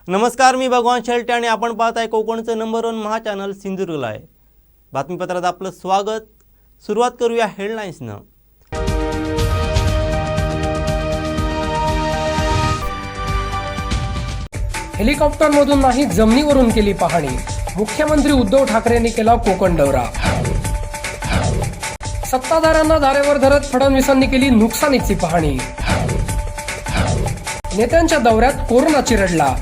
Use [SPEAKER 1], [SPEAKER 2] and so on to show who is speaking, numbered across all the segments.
[SPEAKER 1] नमस्कार, मी भगवान शेळटे आणि आपण पाहताय कोकणचं नंबर 1 महा चॅनल सिंधुदुर्ग लाईव्ह. बातमीपत्रात आपलं स्वागत. सुरुवात करूया हेडलाईन्सनं.
[SPEAKER 2] हेलिकॉप्टरमधून नाही जमिनीवरून केली पाहणी. मुख्यमंत्री उद्धव ठाकरेंनी केला कोकण दौरा. सत्ताधाऱ्यांना धारेवर धरत फडणवीसांनी केली नुकसानीची पाहणी. नेत्यांच्या दौऱ्यात कोरोना चिरडला.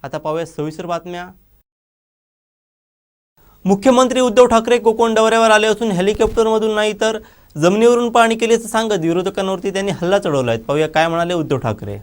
[SPEAKER 1] आता पाहूया सविस्तर बातम्या. मुख्यमंत्री उद्धव ठाकरे कोकण दौऱ्यावर आले असून हेलिकॉप्टरमधून नाही तर जमिनीवरून पाहणी केली असं सांगत विरोधकांवरती त्यांनी हल्ला चढवला आहे. पाहूया काय म्हणाले उद्धव ठाकरे.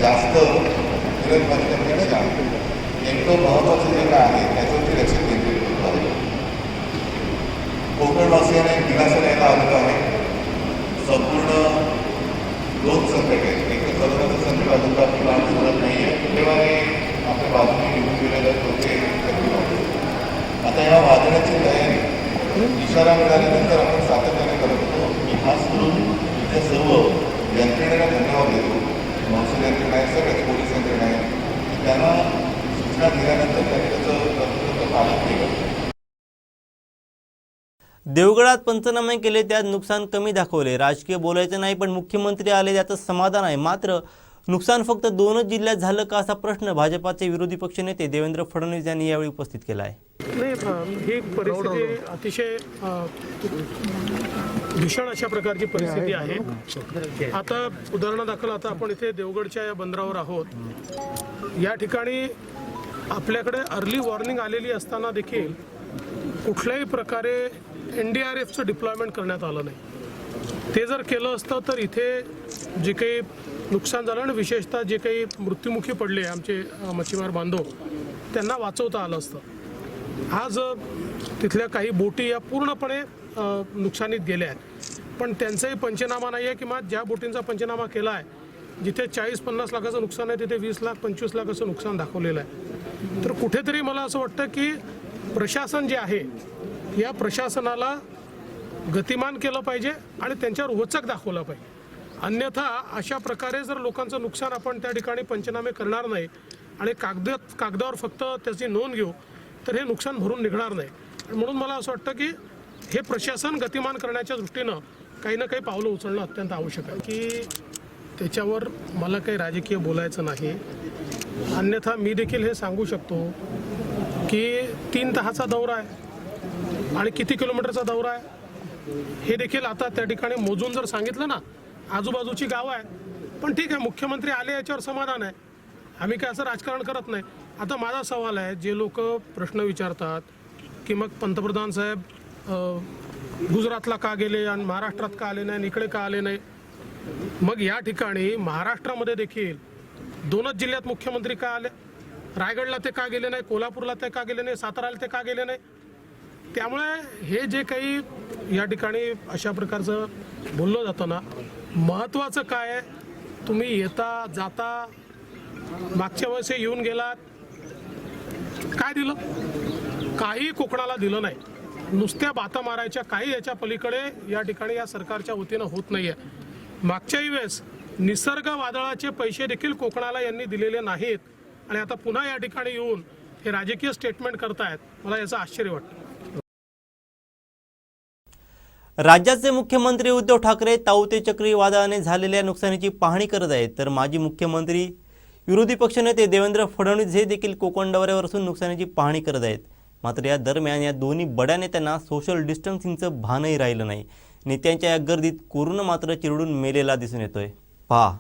[SPEAKER 3] जास्त विरोधकांपेक्षा नेमकं महत्त्वाचं जे काय आहे त्याच्यावरती लक्ष केंद्रित करत आहे. कोकणवासियांना एक दिलासा द्यायला आलेलो आहे. संपूर्ण दोन संकट आहेत. एक तर करोनाचं संकट अजून आपली बाजू करत नाही आहे. तेव्हा आपल्या बाजूने निघून गेलेले होते. आता या वादळाची तयारी इशारा मिळाल्यानंतर आपण सातत्याने करत होतो. मी खास करून इथे सर्व यंत्रणेला धन्यवाद देतो. महसूल यंत्रणा आहे, सगळ्याच पोलीस यंत्रणा आहे. त्यांना सूचना दिल्यानंतर त्यांनी त्याचं पालन केलं.
[SPEAKER 1] देवगडात पंचनामे केले, त्यात नुकसान कमी दाखवले. राजकीय बोलायचं नाही, पण मुख्यमंत्री आले त्याचं समाधान आहे. मात्र नुकसान फक्त 2च जिल्ह्यात झालं का असा प्रश्न भाजपाचे विरोधी पक्षनेते देवेंद्र फडणवीस यांनी यावेळी उपस्थित केला आहे.
[SPEAKER 4] नाही, ही परिस्थिती अतिशय भीषण अशा प्रकारची परिस्थिती आहे. आता उदाहरणादाखल आता आपण इथे देवगडच्या या बंदरावर आहोत. या ठिकाणी आपल्याकडे अर्ली वॉर्निंग आलेली असताना देखील कुठल्याही प्रकारे NDRFचं डिप्लॉयमेंट करण्यात आलं नाही. ते जर केलं असतं तर इथे जे काही नुकसान झालं आणि विशेषतः जे काही मृत्युमुखी पडले आमचे मच्छीमार बांधव, त्यांना वाचवता आलं असतं. आज तिथल्या काही बोटी या पूर्णपणे नुकसानीत गेल्या आहेत, पण त्यांचाही पंचनामा नाही आहे. किंवा ज्या बोटींचा पंचनामा केला आहे, जिथे 40-50 लाखाचं नुकसान आहे तिथे 20 लाख 25 लाख असं नुकसान दाखवलेलं आहे. तर कुठेतरी मला असं वाटतं की प्रशासन जे आहे या प्रशासनाला गतिमान केलं पाहिजे आणि त्यांच्यावर वचक दाखवलं पाहिजे. अन्यथा अशा प्रकारे जर लोकांचं नुकसान आपण त्या ठिकाणी पंचनामे करणार नाही आणि कागदावर फक्त त्याची नोंद घेऊ तर हे नुकसान भरून निघणार नाही. म्हणून मला असं वाटतं की हे प्रशासन गतिमान करण्याच्या दृष्टीनं काही ना काही पावलं उचलणं अत्यंत आवश्यक आहे. की त्याच्यावर मला काही राजकीय बोलायचं नाही. अन्यथा मी देखील हे सांगू शकतो की 3 तासाचा दौरा आहे आणि किती किलोमीटरचा दौरा आहे हे देखील आता त्या ठिकाणी मोजून जर सांगितलं ना, आजूबाजूची गावं आहेत. पण ठीक आहे, मुख्यमंत्री आले याच्यावर समाधान आहे. आम्ही काय असं राजकारण करत नाही. आता माझा सवाल आहे, जे लोक प्रश्न विचारतात की मग पंतप्रधान साहेब गुजरातला का गेले आणि महाराष्ट्रात का आले नाही, इकडे का आले नाही. मग या ठिकाणी महाराष्ट्रामध्ये देखील 2च जिल्ह्यात मुख्यमंत्री का आले. रायगडला ते का गेले नाही, कोल्हापूरला ते का गेले नाही, साताराला ते का गेले नाही. त्यामुळे हे जे काही या ठिकाणी अशा प्रकारचं बोललं जातं ना, महत्त्वाचं काय आहे, तुम्ही येता जाता मागच्या वेळेस येऊन गेलात, काय दिलं? काही कोकणाला दिलं नाही. नुसत्या बाता मारायच्या, काही याच्या पलीकडे या ठिकाणी या सरकारच्या वतीनं होत नाही आहे. मागच्याही वेळेस निसर्ग वादळाचे पैसे देखील कोकणाला यांनी दिलेले नाहीत आणि आता पुन्हा या ठिकाणी येऊन हे राजकीय स्टेटमेंट करतायत. मला याचं आश्चर्य वाटतं.
[SPEAKER 1] राज्याचे मुख्यमंत्री उद्धव ठाकरे ताऊते चक्रीवादळाने झालेल्या नुकसानीची पाहणी करत आहेत, तर माजी मुख्यमंत्री विरोधी पक्षनेते देवेंद्र फडणवीस हे देखील कोकण दौऱ्यावर असून नुकसानीची पाहणी करत आहेत. मात्र या दरम्यान या दोन्ही बड्या नेत्यांना सोशल डिस्टन्सिंगचं भानही राहिलं नाही. नेत्यांच्या या गर्दीत कोरोना मात्र चिरडून मेलेला दिसून येतोय. पहा.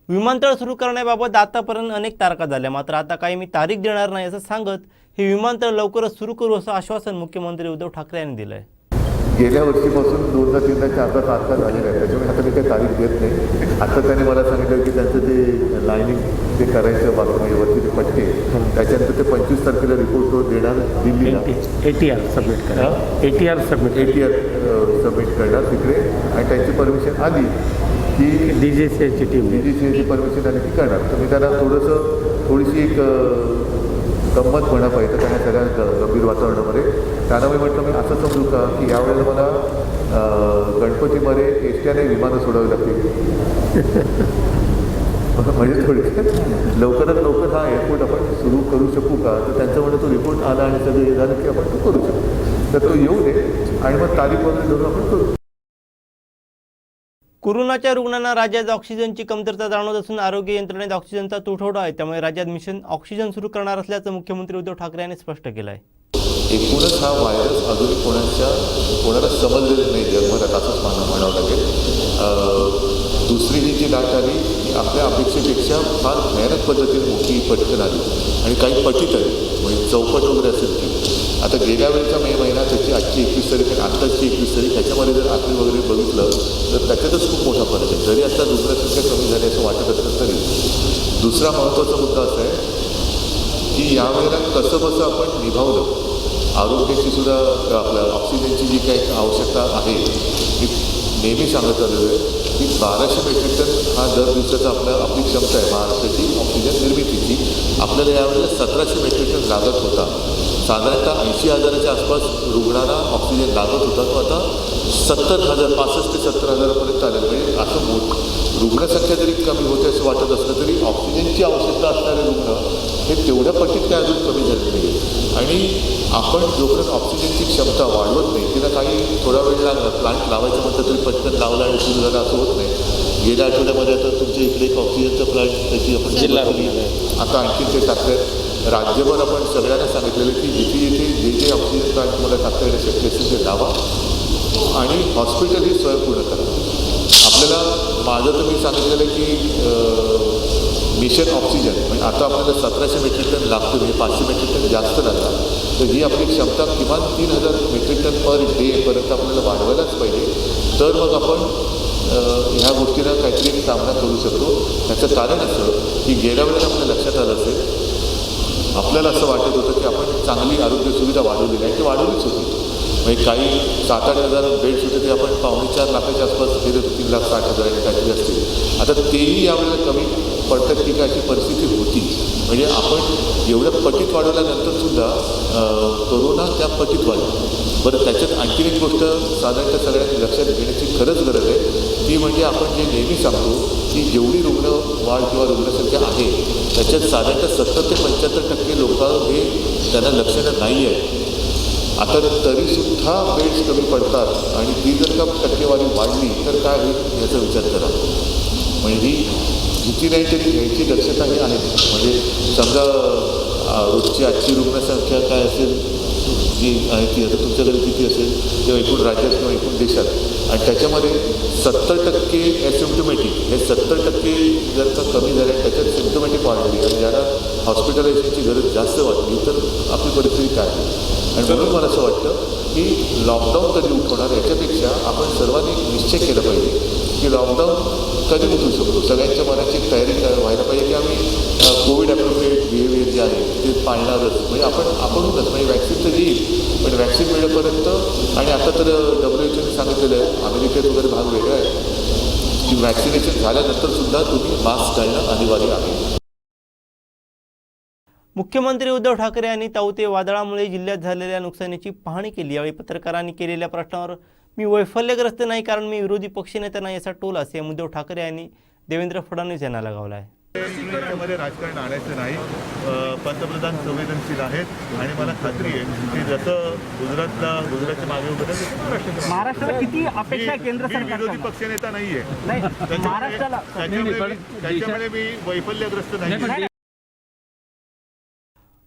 [SPEAKER 1] विमानतळ सुरू करण्याबाबत आतापर्यंत अनेक तारखा झाल्या, मात्र आता काही मी तारीख देणार नाही असं सांगत हे विमानतळ लवकरच सुरू करू असं आश्वासन मुख्यमंत्री उद्धव ठाकरे यांनी दिलं आहे.
[SPEAKER 3] गेल्या वर्षीपासून 2दा 3दा 4दा तारखा झालेल्या आहेत, त्याच्यामुळे आता मी काही तारीख देत नाही. आता त्यांनी मला सांगितलं की त्यांचं ते लाईनिंग ते करायचं बाकी वरती ते पट्टे, त्याच्यानंतर ते 25 तारखेला रिपोर्ट तो देणार दिल्लीला.
[SPEAKER 5] ATR सबमिट करा. ATR
[SPEAKER 3] सबमिट करणार तिकडे, आणि त्यांची परमिशन आली की
[SPEAKER 5] DGCAची टीम
[SPEAKER 3] DGCAची परमिशन आली की करणार. तर मी त्यांना थोडीशी एक गंमत म्हणा पाहिजे त्यांना सगळ्या गंभीर वातावरणामध्ये. त्यांना मी म्हटलं मी असं समजू का की यावेळेला मला गणपतीमध्ये एसट्याने विमानं सोडावी लागतील. म्हणजे थोडक्यात लवकरात लवकर हा एअरपोर्ट आपण सुरू करू शकू का, तर त्यांचं म्हणणं तो रिपोर्ट आला आणि सगळं हे झालं की आपण तो करू शकू. तर तो येऊ दे आणि मग तारीख वगैरे धरून आपण करू.
[SPEAKER 1] कोरोनाच्या रुग्णांना राज्यात ऑक्सिजनची कमतरता जाणवत असून आरोग्य यंत्रणेत ऑक्सिजनचा तुटवडा आहे, त्यामुळे राज्यात मिशन ऑक्सिजन सुरू करणार असल्याचं मुख्यमंत्री उद्धव ठाकरे यांनी स्पष्ट केलं आहे.
[SPEAKER 3] एकूणच हा व्हायरस अजून कोणाला समजलेलं नाही जगभरात, असंच म्हणावं लागेल. दुसरी ही जी लाट आली ती आपल्या अपेक्षेपेक्षा फार भयानक पद्धतीने मोठी पटकन आली आणि काही पटीत आली, म्हणजे चौपट वगैरे असेल ती. आता गेल्या वेळेचा मे महिना, त्याची आजची 21 तारीख आणि आत्ताची 21 तारीख, ह्याच्यामध्ये जर आकडी वगैरे बघितलं तर त्याच्यातच खूप मोठा फरक आहे. जरी आता रुग्णसंख्या कमी झाली असं वाटत असलं तरी. दुसरा महत्त्वाचा मुद्दा असा आहे की यावेळेला कसं बसं आपण निभावलं. आरोग्याची सुद्धा आपल्या ऑक्सिजनची जी काही आवश्यकता आहे मी नेहमी सांगत आलेलो आहे की 1200 मेट्रिक टन हा दर दिवसाचा आपली क्षमता आहे महाराष्ट्राची ऑक्सिजन निर्मितीची. आपल्याला यावेळेला 1700 मेट्रिक टन लागत होता. साधारणतः 80,000च्या आसपास रुग्णांना ऑक्सिजन लागत होता, तो आता 70,000 65 ते 70,000पर्यंत आले. म्हणजे असं रुग्णसंख्या जरी कमी होते असं वाटत असलं तरी ऑक्सिजनची आवश्यकता असणारे रुग्ण हे तेवढ्या पटीत काय अजून कमी झाले नाही. आणि आपण जोपर्यंत ऑक्सिजनची क्षमता वाढवत नाही, तिला काही थोडा वेळ लागला, प्लांट लावायचं म्हटलं तरी पटकन लावला आणि सुरू झालं असं होत नाही. गेल्या आठवड्यामध्ये आता तुमच्या इकडे एक ऑक्सिजनचा प्लांट त्याची आपण जिल्हा आता आणखी ते टाकतात. राज्यभर आपण सगळ्यांना सांगितलेलं की जिथे जे ऑक्सिजन प्लांट तुम्हाला टाकता येणं शक्य असेल ते लावा आणि हॉस्पिटल ही स्वयंपूर्ण करा. आपल्याला माझं तर मी सांगितलेलं की मिशन ऑक्सिजन म्हणजे आता आपल्याला 1700 मेट्रिक टन लागतं, म्हणजे 500 मेट्रिक टन जास्त लागतात. तर ही आपली क्षमता किमान 3000 मेट्रिक टन पर डेपर्यंत आपल्याला वाढवायलाच पाहिजे. तर मग आपण ह्या गोष्टीला काहीतरी एक सामना करू शकतो. त्याचं कारण असं की गेल्या वेळेला आपल्या लक्षात आलं असेल, आपल्याला असं वाटत होतं की आपण चांगली आरोग्य सुविधा वाढवलेली आहे, ती वाढवलीच होती. म्हणजे काही 7-8 हजार बेड्स होते ते आपण 4.25 लाखाच्या आसपास गेले होते, 3,60,000 काहीतरी असतील. आता तेही यावेळेला कमी पडतात की काय अशी परिस्थिती होती. म्हणजे आपण एवढ्या पटीत वाढवल्यानंतरसुद्धा कोरोना त्या पटीत वाढला. बरं, त्याच्यात आणखी एक गोष्ट साधारणतः सगळ्यांनी लक्षात घेण्याची खरंच गरज आहे, ती म्हणजे आपण जे नेहमी सांगतो की जेवढी रुग्ण वाढ किंवा रुग्णसंख्या आहे त्याच्यात साधारणतः 70 ते 75% लोक हे त्यांना लक्षणं नाही आहे. आता तरीसुद्धा बेड्स कमी पडतात आणि ती जर का टक्केवारी वाढली तर काय होईल याचा विचार करा. म्हणजे ही भीती नाही तरी घ्यायची दक्षता ही आहे. म्हणजे समजा रोजची आजची रुग्णसंख्या काय असेल जी आहे ती आता तुमच्याकडे किती असेल किंवा एकूण राज्यात किंवा एकूण देशात, आणि त्याच्यामध्ये 70% ॲसिम्प्टोमॅटिक, हे 70% जर का कमी झाले त्याच्यात सिम्प्टोमॅटिक वाढली आणि ज्याला हॉस्पिटलायझेशनची गरज जास्त वाटली तर आपली परिस्थिती काय आहे. आणि म्हणून मला असं वाटतं की लॉकडाऊन कधी उठवणार याच्यापेक्षा आपण सर्वांनी निश्चय केला पाहिजे की लॉकडाऊन कधी उठवू शकतो. सगळ्यांच्या मनाची तयारी व्हायला पाहिजे की आम्ही कोविड ॲप्रोप्रिएट बिहेवियर जे आहे ते पाळणारच. म्हणजे आपणच म्हणजे वॅक्सिन तर येईल पण वॅक्सिन मिळेपर्यंत. आणि आता तर WHOने सांगितलेलं आहे, अमेरिकेत वगैरे भाग वेगळा आहे की वॅक्सिनेशन झाल्यानंतरसुद्धा तुम्ही मास्क घालणं अनिवार्य आहे.
[SPEAKER 1] मुख्यमंत्री उद्धव ठाकरे यांनी ताऊते वादळामुळे जिल्ह्यात झालेल्या नुकसानीची पाहणी केली. यावेळी पत्रकारांनी केलेल्या प्रश्नावर मी वैफल्यग्रस्त नाही कारण मी विरोधी पक्षनेता नाही असा टोल असे उद्धव ठाकरे यांनी देवेंद्र फडणवीस यांना लगावला आहे.
[SPEAKER 3] याच्यामध्ये राजकारण आणायचं नाही. पंतप्रधान संवेदनशील आहेत आणि मला खात्री आहे की जसं गुजरातच्या मागे उभं
[SPEAKER 5] महाराष्ट्राला किती अपेक्षा आहे केंद्र सरकार?
[SPEAKER 3] विरोधी पक्षनेता नाहीये,
[SPEAKER 5] महाराष्ट्राला
[SPEAKER 3] त्याच्यामुळे मी वैफल्यग्रस्त नाही.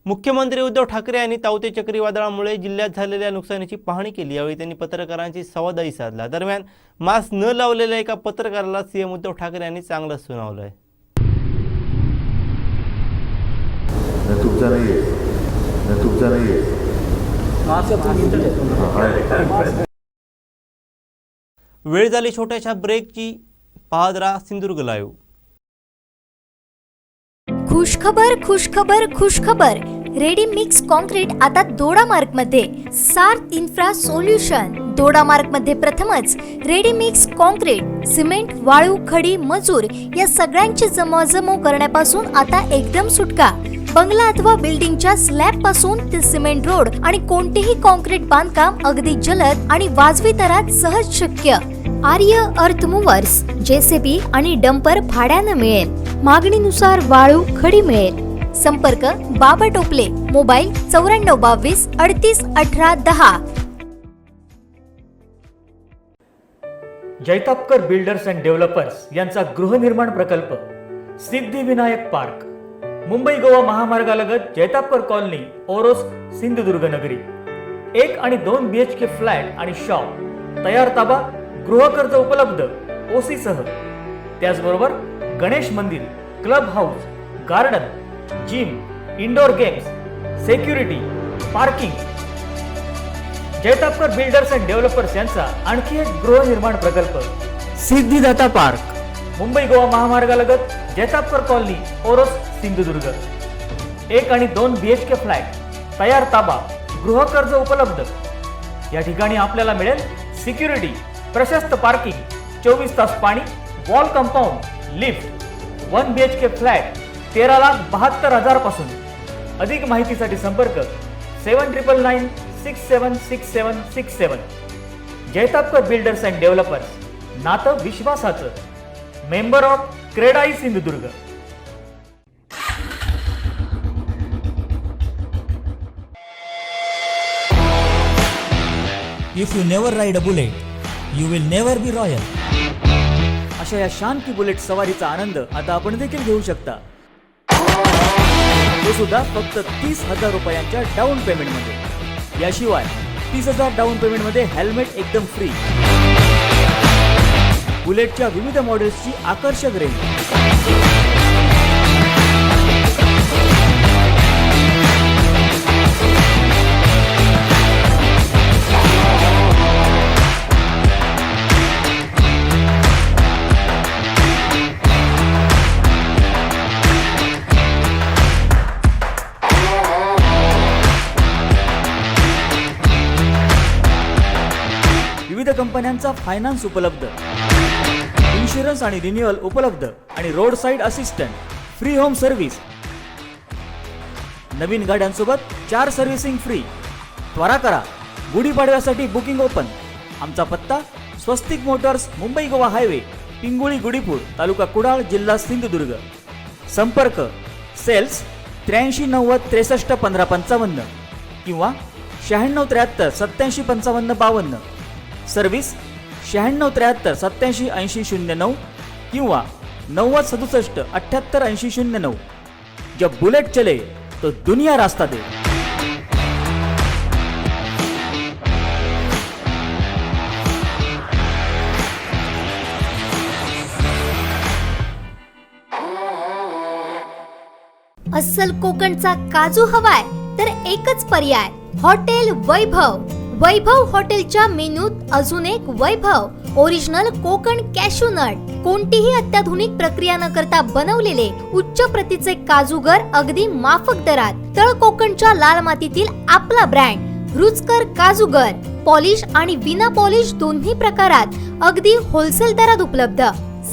[SPEAKER 1] मुख्यमंत्री उद्धव ठाकरे यांनी ताऊते चक्रीवादळामुळे जिल्ह्यात झालेल्या नुकसानीची पाहणी केली. यावेळी त्यांनी पत्रकारांशी संवादही साधला. दरम्यान मास्क न लावलेल्या एका पत्रकाराला सीएम उद्धव ठाकरे यांनी चांगलं सुनावलं आहे. वेळ झाली छोट्याशा ब्रेकची. पाहत राहा सिंधुदुर्ग लाईव्ह.
[SPEAKER 6] खुशखबर खुशखबर खुशखबर. रेडी मिक्स कॉन्क्रीट आता दोडामार्ग मध्ये. सार्थ इन्फ्रा सोल्युशन दोडामार्ग मध्ये प्रथमच रेडी मिक्स कॉन्क्रीट, सिमेंट, वाळू, खडी, मजूर या सगळ्यांची जमवाजमव करण्यापासून आता एकदम सुटका. बंगला अथवा बिल्डिंगच्या स्लॅब पासून ते सिमेंट रोड आणि कोणतेही कॉन्क्रीट बांधकाम अगदी जलद आणि वाजवी दरात सहज शक्य. आर्य अर्थ मूव्हर्स, जेसीबी आणि डंपर भाड्यानं मिळेल. मागणीनुसार वाळू, खडी मिळेल. संपर्क बाबा टोपले, mobile 9422 38 18 10.
[SPEAKER 7] Jaitapkar builders and developers यांचा गृहनिर्माण प्रकल्प सिद्धिविनायक पार्क, मुंबई गोवा महामार्गालगत जैतापकर कॉलनी, ओरोस, सिंधुदुर्ग नगरी. 1 आणि 2 BHK फ्लॅट आणि शॉप, तयार ताबा, गृहकर्ज उपलब्ध ओसी सह. त्याचबरोबर गणेश मंदिर, club house, garden, gym, indoor games, security, parking. Jaitapkar builders and developers यांचा आणखी एक गृहनिर्माण प्रकल्प सिद्धिदाता पार्क, मुंबई गोवा महामार्गालगत जैतापकर कॉलनी, ओरोस, सिंधुदुर्ग. 1 आणि 2 BHK फ्लॅट, तयार ताबा, गृहकर्ज उपलब्ध. या ठिकाणी आपल्याला मिळेल सिक्युरिटी, प्रशस्त पार्किंग, 24 तास पाणी, wall compound, lift. 1 BHK flat 13,72,000 पासून. अधिक माहितीसाठी संपर्क 7999 676767. जैतापकर बिल्डर्स अँड डेव्हलपर्स, नातं विश्वासाचं. Member of CREDAI Sindhudurg.
[SPEAKER 8] If you never ride a bullet, you will never be royal.
[SPEAKER 7] अशा या शांती बुलेट सवारीचा आनंद आता आपण देखील घेऊ शकता. तो सुद्धा फक्त 30,000 रुपयांच्या डाऊन पेमेंटमध्ये. याशिवाय 30,000 डाऊन पेमेंटमध्ये हेल्मेट एकदम फ्री. बुलेटच्या विविध मॉडेल्सची आकर्षक रेंज. विविध कंपन्यांचा फायनान्स उपलब्ध, इन्शुरन्स आणि रिन्युअल उपलब्ध आणि road side assistant, free home service. नवीन गाड्यांसोबत 4 सर्व्हिसिंग फ्री. त्वरा करा, गुढीपाडव्यासाठी बुकिंग ओपन. आमचा पत्ता स्वस्तिक मोटर्स, मुंबई गोवा हायवे, पिंगुळी, गुडीपूर, तालुका कुडाळ, जिल्हा सिंधुदुर्ग. संपर्क सेल्स 83 90 63 15 55 किंवा 96 73 87 55 52. सर्व्हिस 96 73 87 80 09 किंवा 90 67 78 80 09. जब बुलेट चले तो दुनिया रास्ता दे.
[SPEAKER 6] अस्सल कोकणचा काजू हवाय तर एकच पर्याय, हॉटेल वैभव. वैभव हॉटेलच्या मेनूत अजून एक वैभव, ओरिजिनल कोकण कॅशू नट. कोणतीही अत्याधुनिक प्रक्रिया न करता बनवलेले उच्च प्रतीचे काजूगर अगदी माफक दरात. तळ कोकणच्या लाल मातीतील आपला ब्रँड रुचकर काजूगर. पॉलिश आणि विना पॉलिश दोन्ही प्रकारात अगदी होलसेल दरात उपलब्ध.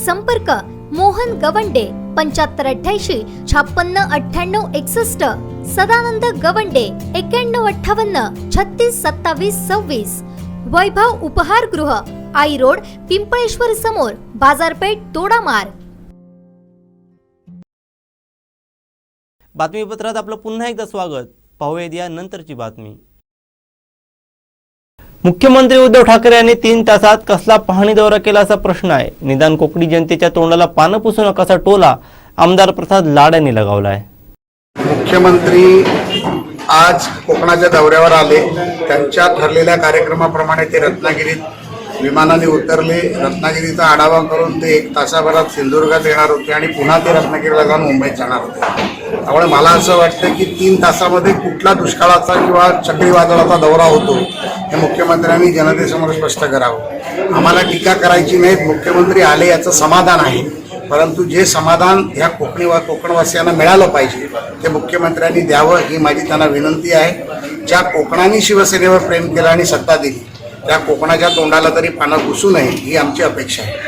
[SPEAKER 6] संपर्क मोहन गवंडे 7588 56 98 61. सदानंद गवंडे 91 58 36 27 26. वैभव उपहारगृह, आई रोड, पिंपळेश्वर समोर, बाजारपेठ, दोडामार्ग.
[SPEAKER 1] बातमीपत्रात आपलं पुन्हा एकदा स्वागत. पाहूयात या नंतरची बातमी. मुख्यमंत्री उद्धव ठाकरे यांनी 3 तासात कसला पाहणी दौरा केला असा प्रश्न आहे. निदान कोकणी जनतेच्या तोंडाला पानं पुसू नकासा टोला आमदार प्रसाद लाड यांनी लगावलाय.
[SPEAKER 9] मुख्यमंत्री आज कोकणाच्या दौऱ्यावर आले. त्यांच्या ठरलेल्या कार्यक्रमाप्रमाणे ते रत्नागिरीत विमानाने उतरले. रत्नागिरीचा आढावा करून ते 1 तासाभरात सिंधुदुर्गात येणार होते आणि पुन्हा ते रत्नागिरीला जाऊन मुंबईत जाणार होते. त्यामुळे मला असं वाटतं की 3 तासामध्ये कुठला दुष्काळाचा किंवा चक्रीवादळाचा दौरा होतो हे मुख्यमंत्र्यांनी जनतेसमोर स्पष्ट करावं. आम्हाला टीका करायची नाही, मुख्यमंत्री आले याचं समाधान आहे, परंतु जे समाधान ह्या कोकणवासियांना मिळालं पाहिजे ते मुख्यमंत्र्यांनी द्यावं ही माझी त्यांना विनंती आहे. ज्या कोकणाने शिवसेनेवर प्रेम केलं आणि सत्ता दिली त्या कोकणाच्या तोंडाला तरी पानं घुसू नये ही आमची अपेक्षा आहे.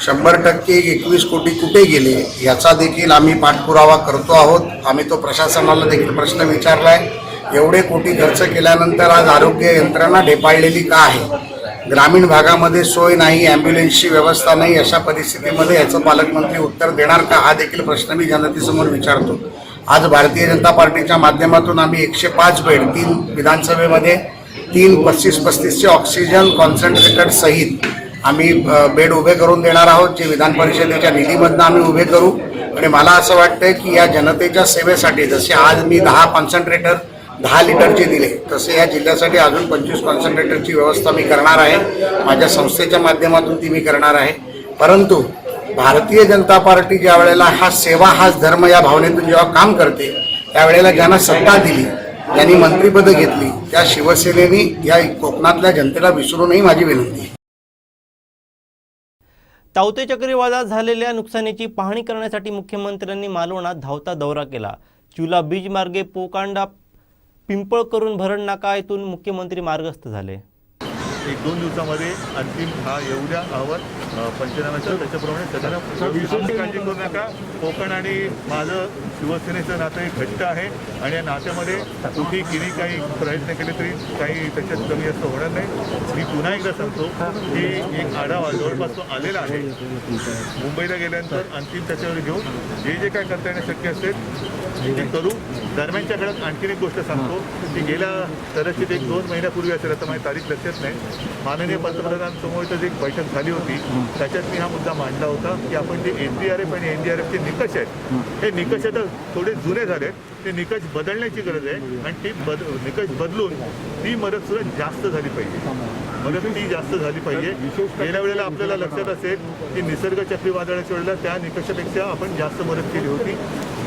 [SPEAKER 9] 100% 21 कोटी कुठे गेले याचा देखील आम्ही पाठपुरावा करतो आहोत. आम्ही तो प्रशासनाला देखील प्रश्न विचारलाय. एवढे कोटी खर्च केल्यानंतर आज आरोग्य यंत्रणा ढेपाळलेली का आहे? ग्रामीण भागामध्ये सोय नाही, ॲम्ब्युलन्सची व्यवस्था नाही, अशा परिस्थितीमध्ये याचं पालकमंत्री उत्तर देणार का हा देखील प्रश्न मी जनतेसमोर विचारतो. आज भारतीय जनता पार्टीच्या माध्यमातून आम्ही 105 बेड 3 विधानसभेमध्ये 3 35-35चे ऑक्सिजन कॉन्सन्ट्रेटर सहित आम्ही बेड उभे करून देणार आहोत, जे विधान परिषदेच्या निधीमधनं आम्ही उभे करू. आणि मला असं वाटतं की या जनतेच्या सेवेसाठी जसे आज मी 10 कॉन्सन्ट्रेटर 10 लिटरचे दिले, तसे या जिल्ह्यासाठी अजून 25 कॉन्सन्ट्रेटरची व्यवस्था मी करणार आहे. माझ्या संस्थेच्या माध्यमातून ती मी करणार आहे. परंतु भारतीय जनता पार्टी ज्या वेळेला हा सेवा हाच धर्म या भावनेतून जेव्हा काम करते त्यावेळेला ज्यांना सत्ता दिली, ज्यांनी मंत्रिपदं घेतली, त्या शिवसेनेने या कोकणातल्या जनतेला विसरू नये माझी विनंती आहे.
[SPEAKER 1] तावते चक्रीवादळात झालेल्या नुकसानीची पाहणी करण्यासाठी मुख्यमंत्र्यांनी मालवणात धावता दौरा केला. चुला बीच मार्गे पोकांडा पिंपळ करून भरण नाका येथून मुख्यमंत्री मार्गस्थ झाले.
[SPEAKER 3] 1-2 दिवसामध्ये अंतिम हा एवढ्या अहवाल पंचनाम्याचा त्याच्याप्रमाणे सगळ्यांना काळजी करू नका. कोकण आणि माझं शिवसेनेचं नातं एक घट्ट आहे आणि या नात्यामध्ये कुठे किती काही प्रयत्न केले तरी काही त्याच्यात कमी जास्त होणार नाही. मी पुन्हा एकदा सांगतो की एक आढावा जवळपास तो आलेला आहे. मुंबईला गेल्यानंतर अंतिम त्याच्यावर घेऊन जे काय करता येणं शक्य असेल ते करू. दरम्यानच्या काळात आणखीन एक गोष्ट सांगतो की गेल्या कदाचित 1-2 महिन्यापूर्वी असेल, आता माझी तारीख लक्षात नाही, माननीय पंतप्रधानांसमोर जी एक बैठक झाली होती त्याच्यात मी हा मुद्दा मांडला होता की आपण जे NDRF आणि NDRFचे निकष आहेत हे निकष आता थोडे जुने झाले, ते निकष बदलण्याची गरज आहे आणि ती निकष बदलून ती मदत सुद्धा जास्त झाली पाहिजे. मदत ती जास्त झाली पाहिजे. गेल्या वेळेला आपल्याला लक्षात असेल की निसर्ग चक्रीवादळाच्या वेळेला त्या निकषापेक्षा आपण जास्त मदत केली होती.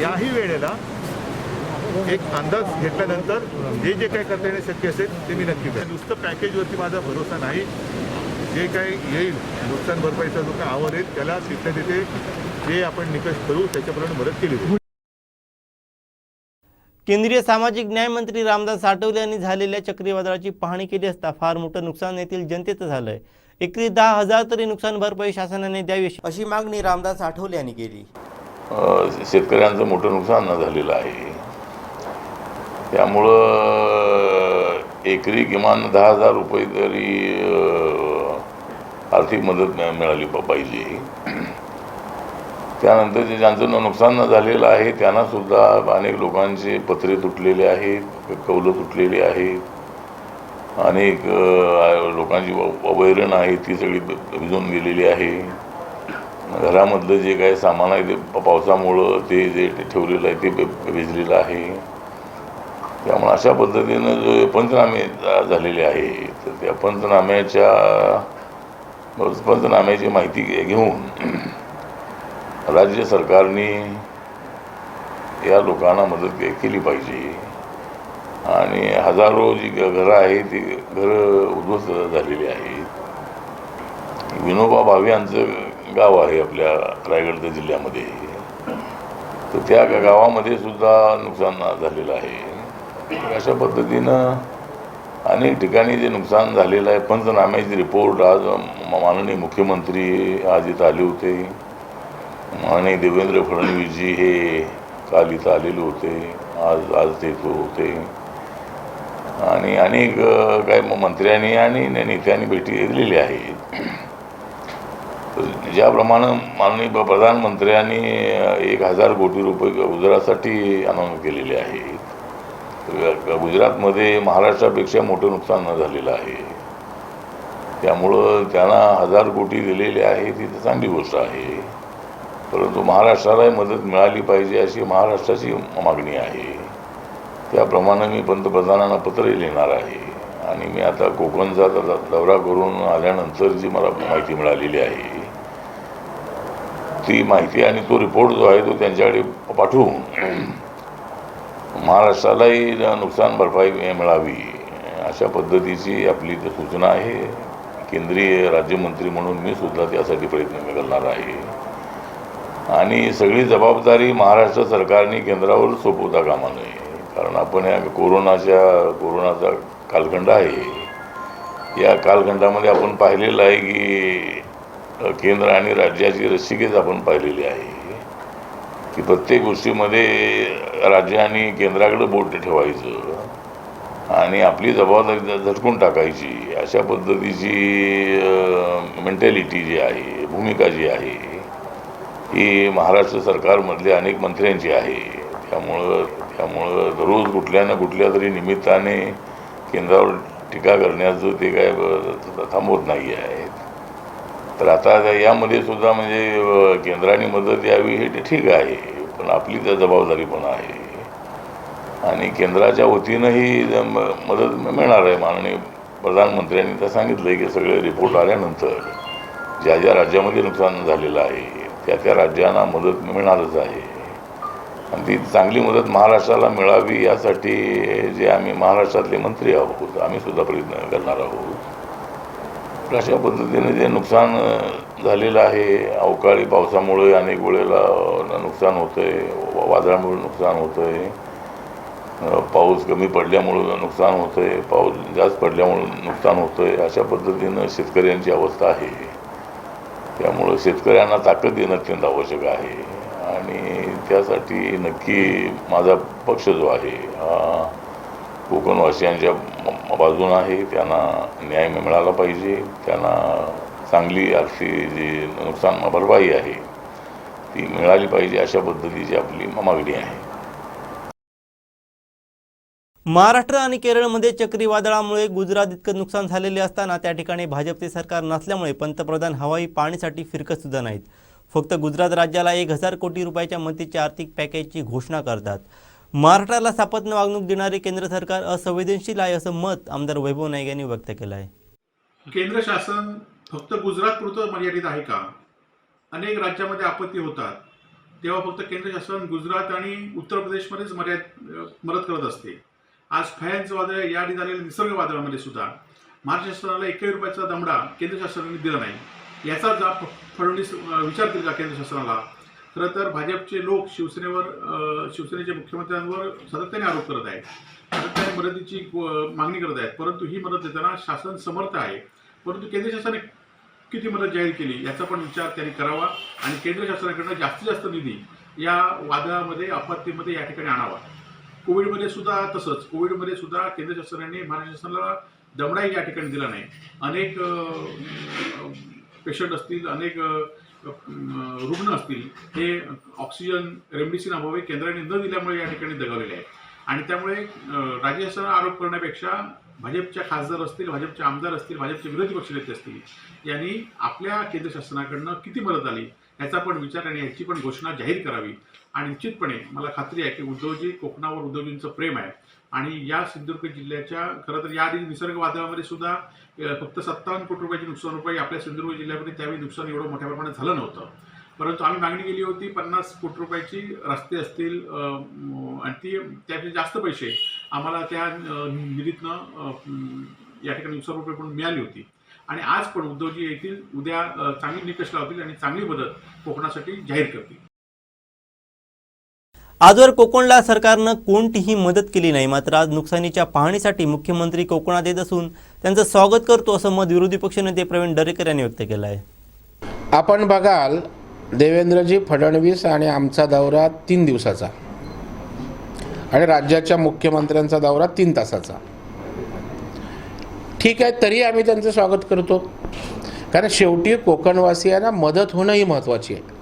[SPEAKER 3] याही वेळेला एक अंदाज घेतल्यानंतर जे काय करता येणं शक्य असेल ते मी नक्की करेन. नुसतं पॅकेजवरती माझा भरोसा नाही. जे काही येईल नुकसान भरपाईचा जो काही आवर येईल त्याला तिथल्या तिथे जे आपण निकष करू त्याच्याप्रमाणे मदत केली जाईल.
[SPEAKER 1] केंद्रीय सामाजिक न्याय मंत्री रामदास आठवले यांनी झालेल्या चक्रीवादळाची पाहणी केली असता फार मोठं नुकसान येथील जनतेचं झालंय. एकरी 10,000 तरी नुकसान भरपाई शासनाने द्यावी अशी मागणी रामदास आठवले यांनी केली.
[SPEAKER 10] शेतकऱ्यांचं मोठं नुकसान झालेलं आहे, त्यामुळं एकरी किमान 10,000 रुपये तरी आर्थिक मदत मिळाली पाहिजे. त्यानंतर जे ज्यांचं नुकसान झालेलं आहे त्यांनासुद्धा अनेक लोकांचे पत्रे तुटलेले आहेत, कौलं तुटलेली आहेत, अनेक लोकांची वैरण आहे ती सगळी भिजून गेलेली आहे. घरामधलं जे काही सामान आहे ते पावसामुळं ते जे ठेवलेलं आहे ते भिजलेलं आहे. त्यामुळे अशा पद्धतीनं जो पंचनामे झालेले आहे तर त्या पंचनाम्याची माहिती घेऊन राज्य सरकारने या लोकांना मदत केली पाहिजे. आणि हजारो जी घरं आहेत ती घरं उद्ध्वस्त झालेली आहेत. विनोबा भावे यांचं गाव आहे आपल्या रायगड जिल्ह्यामध्ये, तर त्या गावामध्ये सुद्धा नुकसान झालेलं आहे. अशा पद्धतीनं अनेक ठिकाणी जे नुकसान झालेलं आहे पंचनाम्याचे रिपोर्ट आज माननीय मुख्यमंत्री आज इथं आले होते. माननीय देवेंद्र फडणवीसजी हे काल इथं आलेले होते, आज ते होते आणि अनेक काय मंत्र्यांनी आणि नेत्यांनी भेटी दिलेली आहेत. ज्याप्रमाणे माननीय प्रधानमंत्र्यांनी 1,000 कोटी रुपये गुजरातसाठी अनाऊन्स केलेले आहेत. गुजरातमध्ये महाराष्ट्रापेक्षा मोठं नुकसान झालेलं आहे, त्यामुळं त्यांना 1,000 कोटी दिलेले आहे ती चांगली गोष्ट आहे. परंतु महाराष्ट्राला मदत मिळाली पाहिजे अशी महाराष्ट्राची मागणी आहे. त्याप्रमाणे मी पंतप्रधानांना पत्र लिहिणार आहे आणि मी आता कोकणचा दौरा करून आल्यानंतर जी मला माहिती मिळालेली आहे ती माहिती आणि तो रिपोर्ट जो आहे तो त्यांच्याकडे पाठवून महाराष्ट्रालाही नुकसान भरपाई मिळावी अशा पद्धतीची आपली सूचना आहे. केंद्रीय राज्यमंत्री म्हणून मी सुद्धा त्यासाठी प्रयत्न करणार आहे आणि सगळी जबाबदारी महाराष्ट्र सरकारने केंद्रावर सोपवता कामा नये. कारण आपण या कोरोनाचा कालखंड आहे. या कालखंडामध्ये आपण पाहिलेलं आहे की केंद्र आणि राज्याची रस्सीखेच आपण पाहिलेली आहे की प्रत्येक गोष्टीमध्ये राज्य आणि केंद्राकडे बोट ठेवायचं आणि आपली जबाबदारी झटकून टाकायची अशा पद्धतीची मेंटॅलिटी जी आहे, भूमिका जी आहे ही महाराष्ट्र सरकारमधल्या अनेक मंत्र्यांची आहे. त्यामुळं रोज कुठल्या ना कुठल्या तरी निमित्ताने केंद्रावर टीका करण्याचं ते काय थांबवत नाही आहेत. तर आता यामध्ये सुद्धा म्हणजे केंद्राने मदत यावी हे ठीक आहे, पण आपली त्या जबाबदारी पण आहे आणि केंद्राच्या वतीनंही मदत मिळणार आहे. माननीय प्रधानमंत्र्यांनी तर सांगितलं आहे की सगळे रिपोर्ट आल्यानंतर ज्या ज्या राज्यामध्ये नुकसान झालेलं आहे त्या राज्यांना मदत मिळणारच आहे आणि ती चांगली मदत महाराष्ट्राला मिळावी यासाठी जे आम्ही महाराष्ट्रातले मंत्री आहोत आम्ही सुद्धा प्रयत्न करणार आहोत. अशा पद्धतीने जे नुकसान झालेलं आहे, अवकाळी पावसामुळे अनेक वेळेला नुकसान होतं आहे, वादळामुळे नुकसान होतं आहे, पाऊस कमी पडल्यामुळं नुकसान होतं आहे, पाऊस जास्त पडल्यामुळं नुकसान होतं आहे. अशा पद्धतीनं शेतकऱ्यांची अवस्था आहे. त्यामुळं शेतकऱ्यांना ताकद देणं अत्यंत आवश्यक आहे आणि त्यासाठी नक्की माझा पक्ष जो आहे हा कोकणवासियांच्या बाजूने आहे. त्यांना न्याय मिळाला पाहिजे, त्यांना चांगली आर्थिक जी नुकसान भरपाई आहे ती मिळाली पाहिजे अशा पद्धतीची आपली मागणी आहे.
[SPEAKER 1] महाराष्ट्र आणि केरळमध्ये चक्रीवादळामुळे गुजरात इतकं नुकसान झालेले असताना त्या ठिकाणी भाजपचे सरकार नसल्यामुळे पंतप्रधान हवाई पाणीसाठी फिरकत सुद्धा नाहीत. फक्त गुजरात राज्याला 1000 कोटी रुपयाच्या मदतीच्या आर्थिक पॅकेजची घोषणा करतात. महाराष्ट्राला सापत्न वागणूक देणारे केंद्र सरकार असंवेदनशील आहे असं मत आमदार वैभव नाईक यांनी व्यक्त केलं आहे.
[SPEAKER 11] केंद्र शासन फक्त गुजरातपुरतं मर्यादित आहे का? अनेक राज्यामध्ये आपत्ती होतात तेव्हा फक्त केंद्र शासन गुजरात आणि उत्तर प्रदेशमध्येच मदत करत असते. आज फयानचं वादळ या आधी झालेल्या निसर्ग वादळामध्ये सुद्धा महाराष्ट्र शासनाला 1 रुपयाचा दमडा केंद्र शासनाने दिला नाही. याचा जाब फडणवीस विचार केला केंद्र शासनाला. खरं तर भाजपचे लोक शिवसेनेच्या मुख्यमंत्र्यांवर सातत्याने आरोप करत आहेत, सातत्याने मदतीची मागणी करत आहेत, परंतु ही मदत देताना शासन समर्थ आहे. परंतु केंद्र शासनाने किती मदत जाहीर केली याचा पण विचार त्यांनी करावा आणि केंद्र शासनाकडनं जास्तीत जास्त निधी या वादळामध्ये आपत्तीमध्ये या ठिकाणी आणावा. कोविडमध्ये सुद्धा तसंच, कोविडमध्ये सुद्धा केंद्र शासनाने महाराष्ट्र शासनाला दमडाही या ठिकाणी दिला नाही. अनेक पेशंट असतील, अनेक रुग्ण असतील, हे ऑक्सिजन रेमडेसिवीर अभावी केंद्राने न दिल्यामुळे या ठिकाणी दगावलेले आहेत आणि त्यामुळे राज्य शासनावर आरोप करण्यापेक्षा भाजपच्या खासदार असतील, भाजपचे आमदार असतील, भाजपचे विरोधी पक्षनेते असतील यांनी आपल्या केंद्र शासनाकडनं किती मदत आली याचा पण विचार आणि याची पण घोषणा जाहीर करावी. आणि निश्चितपणे मला खात्री आहे की उद्धवजी, कोकणावर उद्धवजींचं प्रेम आहे आणि या सिंधुदुर्ग जिल्ह्याच्या खरं तर याआधी निसर्ग वादळामध्ये सुद्धा फक्त 57 कोटी रुपयाची नुकसान रुपये आपल्या सिंधुदुर्ग जिल्ह्यामध्ये त्यावेळी नुकसान एवढं मोठ्या प्रमाणात झालं नव्हतं. परंतु आम्ही मागणी केली होती 50 कोटी रुपयाची रस्ते असतील आणि त्याचे जास्त पैसे आम्हाला त्या निधीतनं या ठिकाणी नुकसान रुपये पण मिळाली होती आणि आज पण उद्धवजी येथील उद्या चांगली निकष लावतील आणि चांगली मदत कोकणासाठी जाहीर करतील.
[SPEAKER 1] आजवर कोकणला सरकारनं कोणतीही मदत केली नाही, मात्र आज नुकसानीच्या पाहणीसाठी मुख्यमंत्री कोकणात येत असून त्यांचं स्वागत करतो असं मत विरोधी पक्षनेते प्रवीण दरेकर यांनी व्यक्त केलं आहे.
[SPEAKER 12] आपण बघाल देवेंद्रजी फडणवीस आणि आमचा दौरा 3 दिवसाचा आणि राज्याच्या मुख्यमंत्र्यांचा दौरा 3 तासाचा. ठीक आहे, तरी आम्ही त्यांचं स्वागत करतो कारण शेवटी कोकणवासियांना मदत होणं ही महत्त्वाची आहे.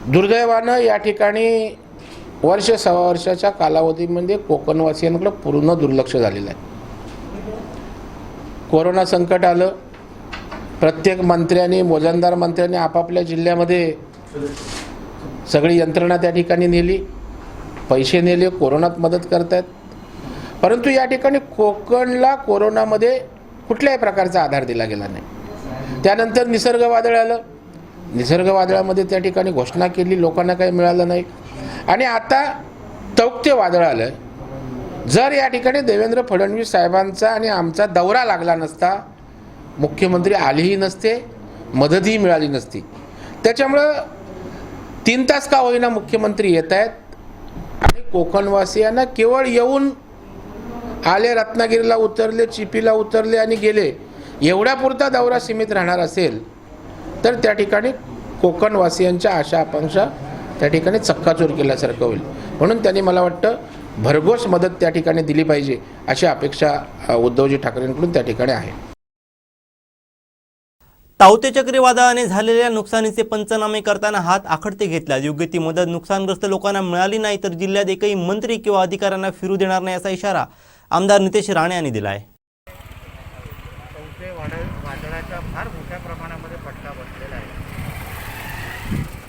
[SPEAKER 12] दुर्दैवानं या ठिकाणी वर्ष सव्वा वर्षाच्या कालावधीमध्ये कोकणवासियांकडे पूर्ण दुर्लक्ष झालेलं आहे. कोरोना संकट आलं, प्रत्येक मंत्र्यांनी, मोजणदार मंत्र्यांनी आपापल्या जिल्ह्यामध्ये सगळी यंत्रणा त्या ठिकाणी नेली, पैसे नेले, कोरोनात मदत करतायत. परंतु या ठिकाणी कोकणला कोरोनामध्ये कुठल्याही प्रकारचा आधार दिला गेला नाही. त्यानंतर निसर्ग वादळ आलं, निसर्ग वादळामध्ये त्या ठिकाणी घोषणा केली, लोकांना काही मिळालं नाही. आणि आता तौक्ते वादळ आलं. जर या ठिकाणी देवेंद्र फडणवीस साहेबांचा आणि आमचा दौरा लागला नसता, मुख्यमंत्री आलेही नसते, मदतही मिळाली नसती. त्याच्यामुळं 3 तास का होईना मुख्यमंत्री येत आहेत आणि कोकणवासियांना केवळ येऊन आले, रत्नागिरीला उतरले, चिपीला उतरले आणि गेले, एवढ्यापुरता दौरा सीमित राहणार असेल तर त्या ठिकाणी कोकणवासियांच्या आशा आकांक्षा त्या ठिकाणी चक्काचूर केल्यासारखं होईल. म्हणून त्यांनी मला वाटतं भरघोस मदत त्या ठिकाणी दिली पाहिजे अशी अपेक्षा उद्धवजी ठाकरेंकडून त्या ठिकाणी आहे.
[SPEAKER 1] ताऊते चक्रीवादळाने झालेल्या नुकसानीचे पंचनामे करताना हात आखडते घेतला. योग्य ती मदत नुकसानग्रस्त लोकांना मिळाली नाही तर जिल्ह्यात एकही मंत्री किंवा अधिकाऱ्यांना फिरू देणार नाही असा इशारा आमदार नितेश राणे यांनी दिला आहे.
[SPEAKER 13] ताऊते वादळाचा फार मोठ्या प्रमाणामध्ये फटका बसलेला आहे.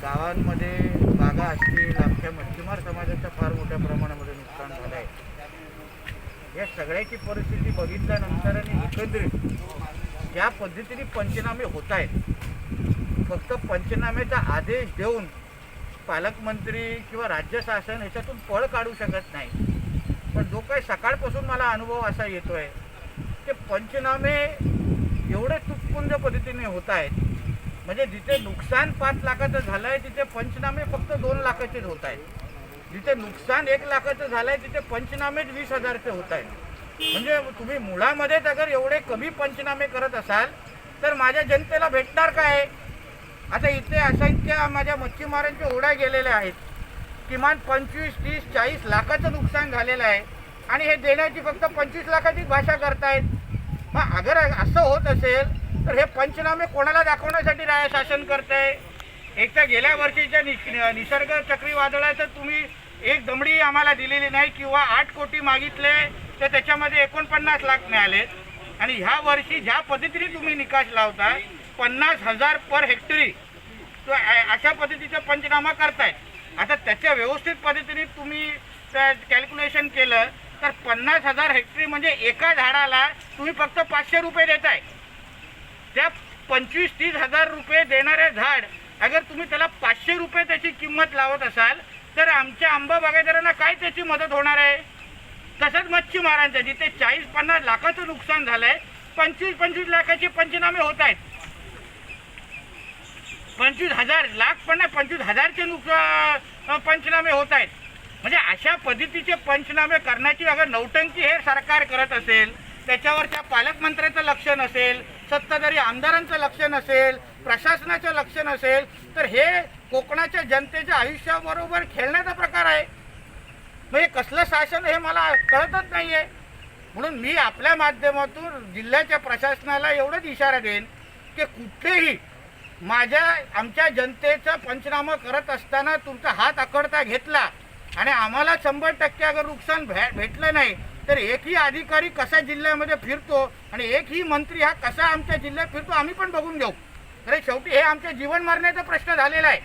[SPEAKER 13] गावांमध्ये बागा असतील, आमच्या मच्छीमार समाजाचं फार मोठ्या प्रमाणामध्ये नुकसान झालं आहे. या सगळ्याची परिस्थिती बघितल्यानंतर आणि एकंदरीत ज्या पद्धतीने पंचनामे होत आहेत, फक्त पंचनाम्याचा आदेश देऊन पालकमंत्री किंवा राज्य शासन याच्यातून पळ काढू शकत नाही. पण जो काही सकाळपासून मला अनुभव असा येतो आहे, ते पंचनामे एवढे तुटपुंज पद्धतीने होत आहेत. म्हणजे जिथे नुकसान 5 लाखाचं झालं आहे तिथे पंचनामे फक्त 2 लाखाचेच होत आहेत. जिथे नुकसान 1 लाखाचं झालं आहे तिथे पंचनामेच 20,000चे होत आहेत. म्हणजे तुम्ही मुळामध्येच अगर एवढे कमी पंचनामे करत असाल तर माझ्या जनतेला भेटणार काय? आता इथे असंख्य माझ्या मच्छीमारांच्या होड्या गेलेल्या आहेत. किमान 25, 30, 40 लाखाचं नुकसान झालेलं आहे आणि हे देण्याची फक्त 25 लाखाची भाषा करतायत. मग अगर असं होत असेल तर हे पंचनामे कोणाला दाखवण्यासाठी शासन करतंय? एक तर गेल्या वर्षीच्या निसर्ग चक्रीवादळाचं तुम्ही एक दमडी आम्हाला दिलेली नाही किंवा 8 कोटी मागितले तर त्याच्यामध्ये 49 लाख मिळाले. आणि ह्या वर्षी ज्या पद्धतीने तुम्ही निकाश लावता 50,000 पर हेक्टरी अशा पद्धतीचा पंचनामा करतायत. आता त्याच्या व्यवस्थित पद्धतीने तुम्ही कॅल्क्युलेशन केलं तर 50,000 हेक्टरी म्हणजे एका झाडाला तुम्ही फक्त 500 रुपये देताय. त्या 25-30 हजार रुपये देणारे झाड अगर तुम्ही त्याला 500 रुपये त्याची किंमत लावत असाल तर आमच्या आंबा बागायतदारांना काय त्याची मदत होणार आहे? तसंच मच्छीमारांचं जिथे 40-50 लाखाचं नुकसान झालंय 25-25 लाखाचे पंचनामे होत आहेत. 25,000 लाख पण नाही 25,000चे पंचनामे होत आहेत. म्हणजे अशा पद्धतीचे पंचनामे करण्याची अगर नौटंकी हे सरकार करत असेल, त्याच्यावरच्या पालकमंत्र्यांचं लक्ष नसेल, सत्ताधारी आमदारांचं लक्ष नसेल, प्रशासनाचं लक्ष नसेल तर हे कोकणाच्या जनतेच्या आयुष्याबरोबर खेळण्याचा प्रकार आहे. म्हणजे कसलं शासन हे मला कळतच नाही आहे. म्हणून मी आपल्या माध्यमातून जिल्ह्याच्या प्रशासनाला एवढंच इशारा देईन की कुठेही आमच्या जनतेचा पंचनामा करत असताना तुमचा हात आखडता घेतला आणि आम्हाला 100% अगर नुकसान भेटलं नाही तर एकही अधिकारी कसा जिल्ह्यामध्ये फिरतो आणि एकही मंत्री हा कसा आमच्या जिल्ह्यात फिरतो आम्ही पण बघून घेऊ. अरे शेवटी हे आमच्या जीवन मरण्याचा प्रश्न झालेला आहे.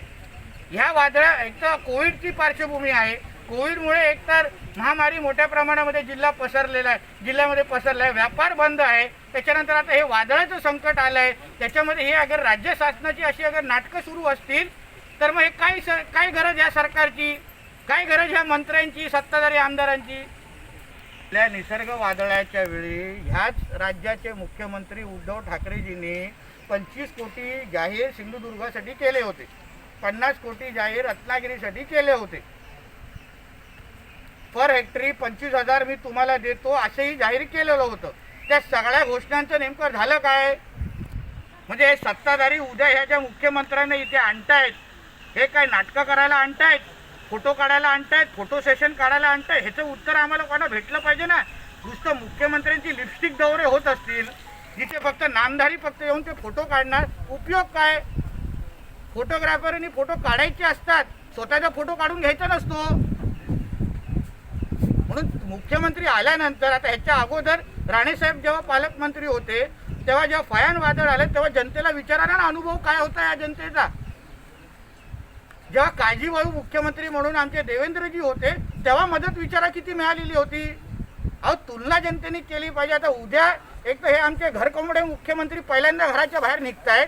[SPEAKER 13] ह्या वादळा एक तर कोविडची पार्श्वभूमी आहे. कोविडमुळे एकतर महामारी मोठ्या प्रमाणामध्ये जिल्ह्यामध्ये पसरला आहे. व्यापार बंद आहे. त्याच्यानंतर आता हे वादळाचं संकट आलं आहे. त्याच्यामध्ये हे अगर राज्य शासनाची अशी अगर नाटकं सुरू असतील तर मग हे काय गरज या सरकारची, काय गरज ह्या मंत्र्यांची, सत्ताधारी आमदारांची? आपल्या निसर्ग वादळाच्या वेळी ह्याच राज्याचे मुख्यमंत्री उद्धव ठाकरेजींनी 25 कोटी जाहीर सिंधुदुर्गासाठी केले होते, 50 कोटी जाहीर रत्नागिरीसाठी केले होते. पर हेक्टरी 25,000 मी तुम्हाला देतो असंही जाहीर केलेलं होतं. त्या सगळ्या घोषणांचं नेमकं झालं काय? म्हणजे हे सत्ताधारी उद्या ह्या ज्या मुख्यमंत्र्यांना इथे आणतायत हे काय नाटकं करायला आणतायत, फोटो काढायला आणतायत, फोटो सेशन काढायला आणतायत, ह्याचं उत्तर आम्हाला कोणा भेटलं पाहिजे ना. नुसतं मुख्यमंत्र्यांची लिपस्टिक दौरे होत असतील जिथे फक्त नामधारी फक्त येऊन ते फोटो काढणार, उपयोग काय? फोटोग्राफरनी फोटो काढायचे असतात, स्वतःचा फोटो काढून घ्यायचा नसतो. म्हणून मुख्यमंत्री आल्यानंतर आता ह्याच्या अगोदर राणेसाहेब जेव्हा पालकमंत्री होते तेव्हा जेव्हा फयान वादळ आलं तेव्हा जनतेला विचारा ना अनुभव काय होता या जनतेचा. जेव्हा काळजीवाहू मुख्यमंत्री म्हणून आमचे देवेंद्रजी होते तेव्हा मदत विचारा किती मिळालेली होती. अहो तुलना जनतेने केली पाहिजे. आता उद्या एक तर हे आमचे घरकोंबडे मुख्यमंत्री पहिल्यांदा घराच्या बाहेर निघतायत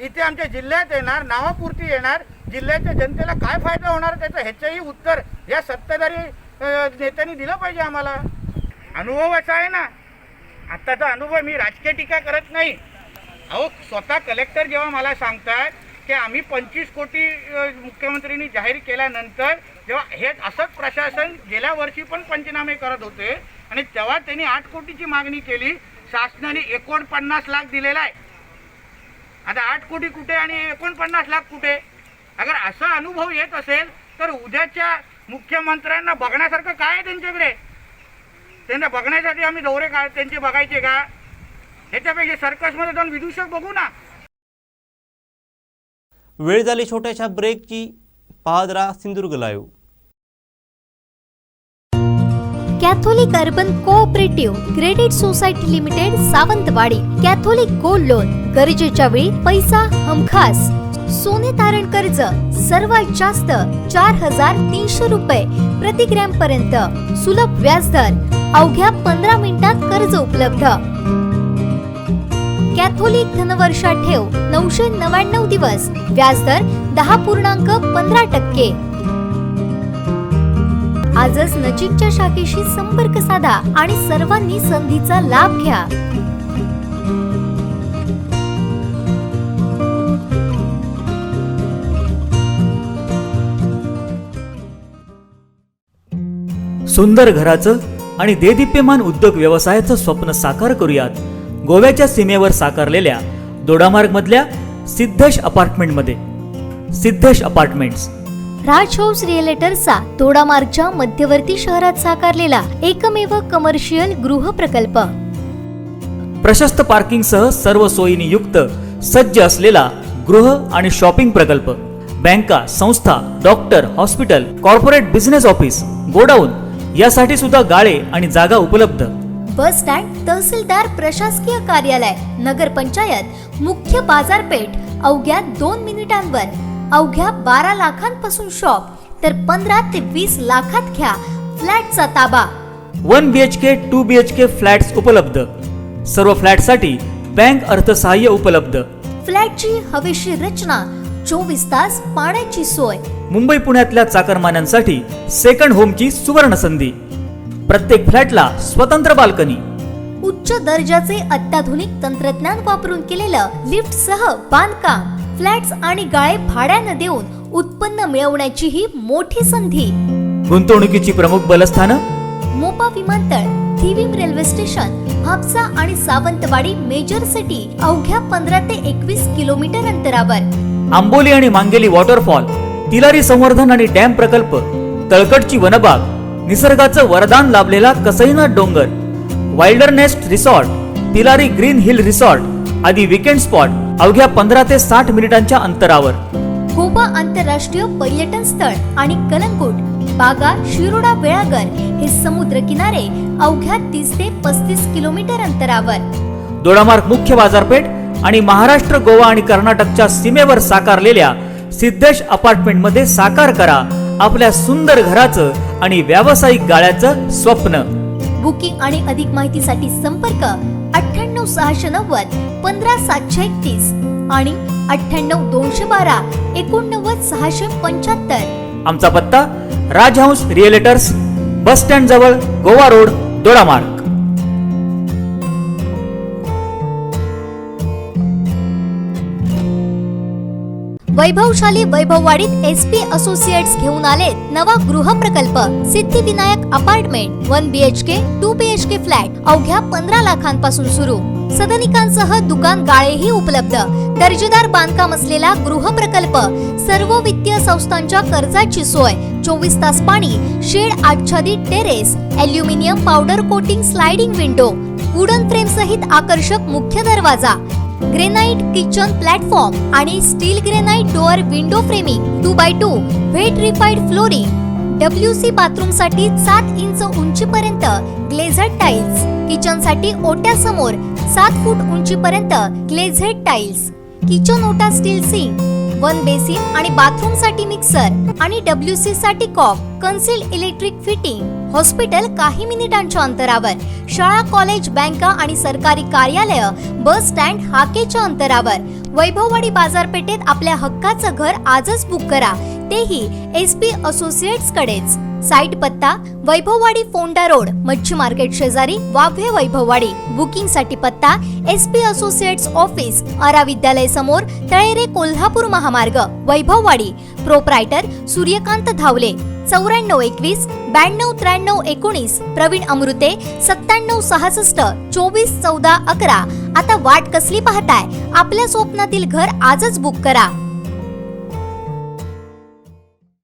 [SPEAKER 13] इथे आमच्या जिल्ह्यात येणार, नावापुरती येणार, जिल्ह्याच्या जनतेला काय फायदा होणार त्याचं ह्याचंही उत्तर या सत्ताधारी नेत्यांनी दिलं पाहिजे आम्हाला. अनुभव असा आहे ना, आत्ताचा अनुभव, मी राजकीय टीका करत नाही. अहो स्वतः कलेक्टर जेव्हा मला सांगतात की आम्ही 25 कोटी मुख्यमंत्र्यांनी जाहीर केल्यानंतर जेव्हा हे असंच प्रशासन गेल्या वर्षी पण पंचनामे करत होते आणि तेव्हा त्यांनी 8 कोटीची मागणी केली, शासनाने 49 लाख दिलेला आहे. आता 8 कोटी कुठे आणि 49 लाख कुठे? अगर असा अनुभव येत असेल तर उद्याच्या मुख्यमंत्र्यांना बघण्यासारखं काय आहे त्यांच्याकडे? त्यांना बघण्यासाठी आम्ही दौरे काय त्यांचे बघायचे का? ह्याच्यापेक्षा सर्कसमध्ये जाऊन विदूषक बघू ना.
[SPEAKER 1] वेळ झाली छोट्याशा ब्रेकची. पाहत राहा Sindhudurg live.
[SPEAKER 6] Catholic urban cooperative credit society limited Sawantwadi. Catholic gold loan, गरजेच्या वेळी पैसा हमखास. सोने तारण कर्ज सर्वात जास्त 4,300 रुपये प्रति ग्रॅम पर्यंत. सुलभ व्याजदर, अवघ्या 15 मिनिटात कर्ज उपलब्ध. कॅथोलिक धनवर्षा ठेव 999 दिवस, व्याजदर 10.15%. आजच नजीकच्या शाखेशी संपर्क साधा आणि सर्वांनी संधीचा लाभ घ्या.
[SPEAKER 7] सुंदर घराचं आणि देदीप्यमान उद्योग व्यवसायाचं स्वप्न साकार करूयात गोव्याच्या सीमेवर साकारलेल्या दोडामार्ग मधल्या सिद्धेश अपार्टमेंटमध्ये. सिद्धेश अपार्टमेंट्स
[SPEAKER 6] राज हाऊस रिअलेटर्सचा दोडामार्गच्या मध्यवर्ती शहरात साकारलेला एकमेव कमर्शियल गृह प्रकल्प.
[SPEAKER 7] प्रशस्त पार्किंगसह सर्व सोयींनी युक्त सज्ज असलेला गृह आणि शॉपिंग प्रकल्प. बँका, संस्था, doctor, hospital, corporate business office, godown यासाठी सुद्धा गाळे आणि जागा उपलब्ध.
[SPEAKER 6] बस स्टँड, तहसीलदार, प्रशासकीय कार्यालय, नगरपंचायत, मुख्य बाजारपेठ अवघ्या 2 मिनिटांवर. अवघ्या 12 लाखांपासून शॉप तर 15 ते 20 लाखात घ्या फ्लॅटचा ताबा.
[SPEAKER 7] 1 BHK 2 BHK फ्लॅट्स उपलब्ध. सर्व फ्लॅटसाठी बँक अर्थसहाय्य उपलब्ध.
[SPEAKER 6] फ्लॅटची हवेशीर रचना, 24 तास पाण्याची सोय.
[SPEAKER 7] मुंबई पुण्यातल्या चाकरमान्यांसाठी सेकंड होमची सुवर्ण संधी. प्रत्येक फ्लॅटला स्वतंत्र बाल्कनी.
[SPEAKER 6] उच्च दर्जाचे अत्याधुनिक तंत्रज्ञान वापरून केलेलं लिफ्ट सह बांधकाम. फ्लॅट्स आणि गाळे भाड्यानं देऊन उत्पन्न मिळवण्याची ही मोठी संधी.
[SPEAKER 7] गुंतवणुकीची प्रमुख बलस्थानं
[SPEAKER 6] मोपा विमानतळ, थिविम रेल्वे स्टेशन, हापसा आणि सावंतवाडी मेजर सिटी अवघ्या 15 ते 21 किलोमीटर अंतरावर.
[SPEAKER 7] आंबोली आणि मांगेली वॉटरफॉल, तिलारी संवर्धन आणि डॅम प्रकल्प, तळकटची वनबाग, निसर्गाचं वरदान लाभलेला कसईनाथ डोंगर, wilderness resort, Tilari Green Hill resort आदी वीकेंड स्पॉट अवघ्या 15 ते 60 मिनिटांच्या अंतरावर.
[SPEAKER 6] गोवा आंतरराष्ट्रीय पर्यटन स्थळ आणि कलंगूट, बागा, शिरोडा, वेळागर हे समुद्र किनारे अवघ्या 30 ते 35 किलोमीटर अंतरावर.
[SPEAKER 7] दोडामार्ग मुख्य बाजारपेठ आणि महाराष्ट्र, गोवा आणि कर्नाटकच्या सीमेवर साकारलेल्या सिद्धेश अपार्टमेंटमध्ये साकार करा आपल्या सुंदर घराचं आणि व्यावसायिक गाळ्याचं स्वप्न.
[SPEAKER 6] बुकिंग आणि अधिक माहितीसाठी संपर्क 98 690 15 731 आणि 98 212 89 675.
[SPEAKER 7] आमचा पत्ता राज हाऊस रिअलेटर्स, बस स्टँड जवळ, गोवा रोड, दोडामार्ग.
[SPEAKER 6] वैभवशाली वैभववाडीत SP असोसिएट्स घेऊन आले नवा गृह प्रकल्प. Siddhivinayak apartment 1 BHK 2 BHK flat अवघ्या 15 लाखांपासून सुरू. सदनिकांसह दुकान गाळेही उपलब्ध. दर्जेदार बांधकाम असलेला गृह प्रकल्प. सर्व वित्तीय संस्थांच्या कर्जाची सोय. 24 तास पाणी. शेड आच्छादित terrace. Aluminium powder coating sliding window. Wooden frame सहित आकर्षक मुख्य दरवाजा. ग्रेनाइट किचन प्लॅटफॉर्म आणि steel granite door window framing. 2x2 vitrified flooring. WC bathroom साठी 7 इंच उंचीपर्यंत ग्लेझेड टाइल्स. किचन साठी ओट्यासमोर 7 फूट उंचीपर्यंत ग्लेझेड टाइल्स. किचन ओटा स्टील सिंक. 1 बेसिन आणि बाथरूम साठी मिक्सर आणि WC साठी cock. Concealed electric fitting. Hospital काही मिनिटांच्या अंतरावर. शाळा, कॉलेज, बँका आणि सरकारी कार्यालय, बस स्टँड हाकेच्या अंतरावर. वैभववाडी बाजारपेठेत आपल्या हक्काचं घर आजच बुक करा, तेही SP असोसिएट्स कडेच. साइट पत्ता वैभववाडी फोंडा रोड, मच्छी मार्केट शेजारी, वाव्हे वैभववाडी. बुकिंग साठी पत्ता SP असोसिएट्स ऑफिस, आरा विद्यालय समोर, तळेरे, कोल्हापूर महामार्ग, वैभववाडी. प्रोप्रायटर सूर्यकांत धावले. 9421 92 93 19. प्रवीण अमृते 97 66 24 14 11. आता वाट कसली पाहताय? आपल्या स्वप्नातील घर आजच बुक करा.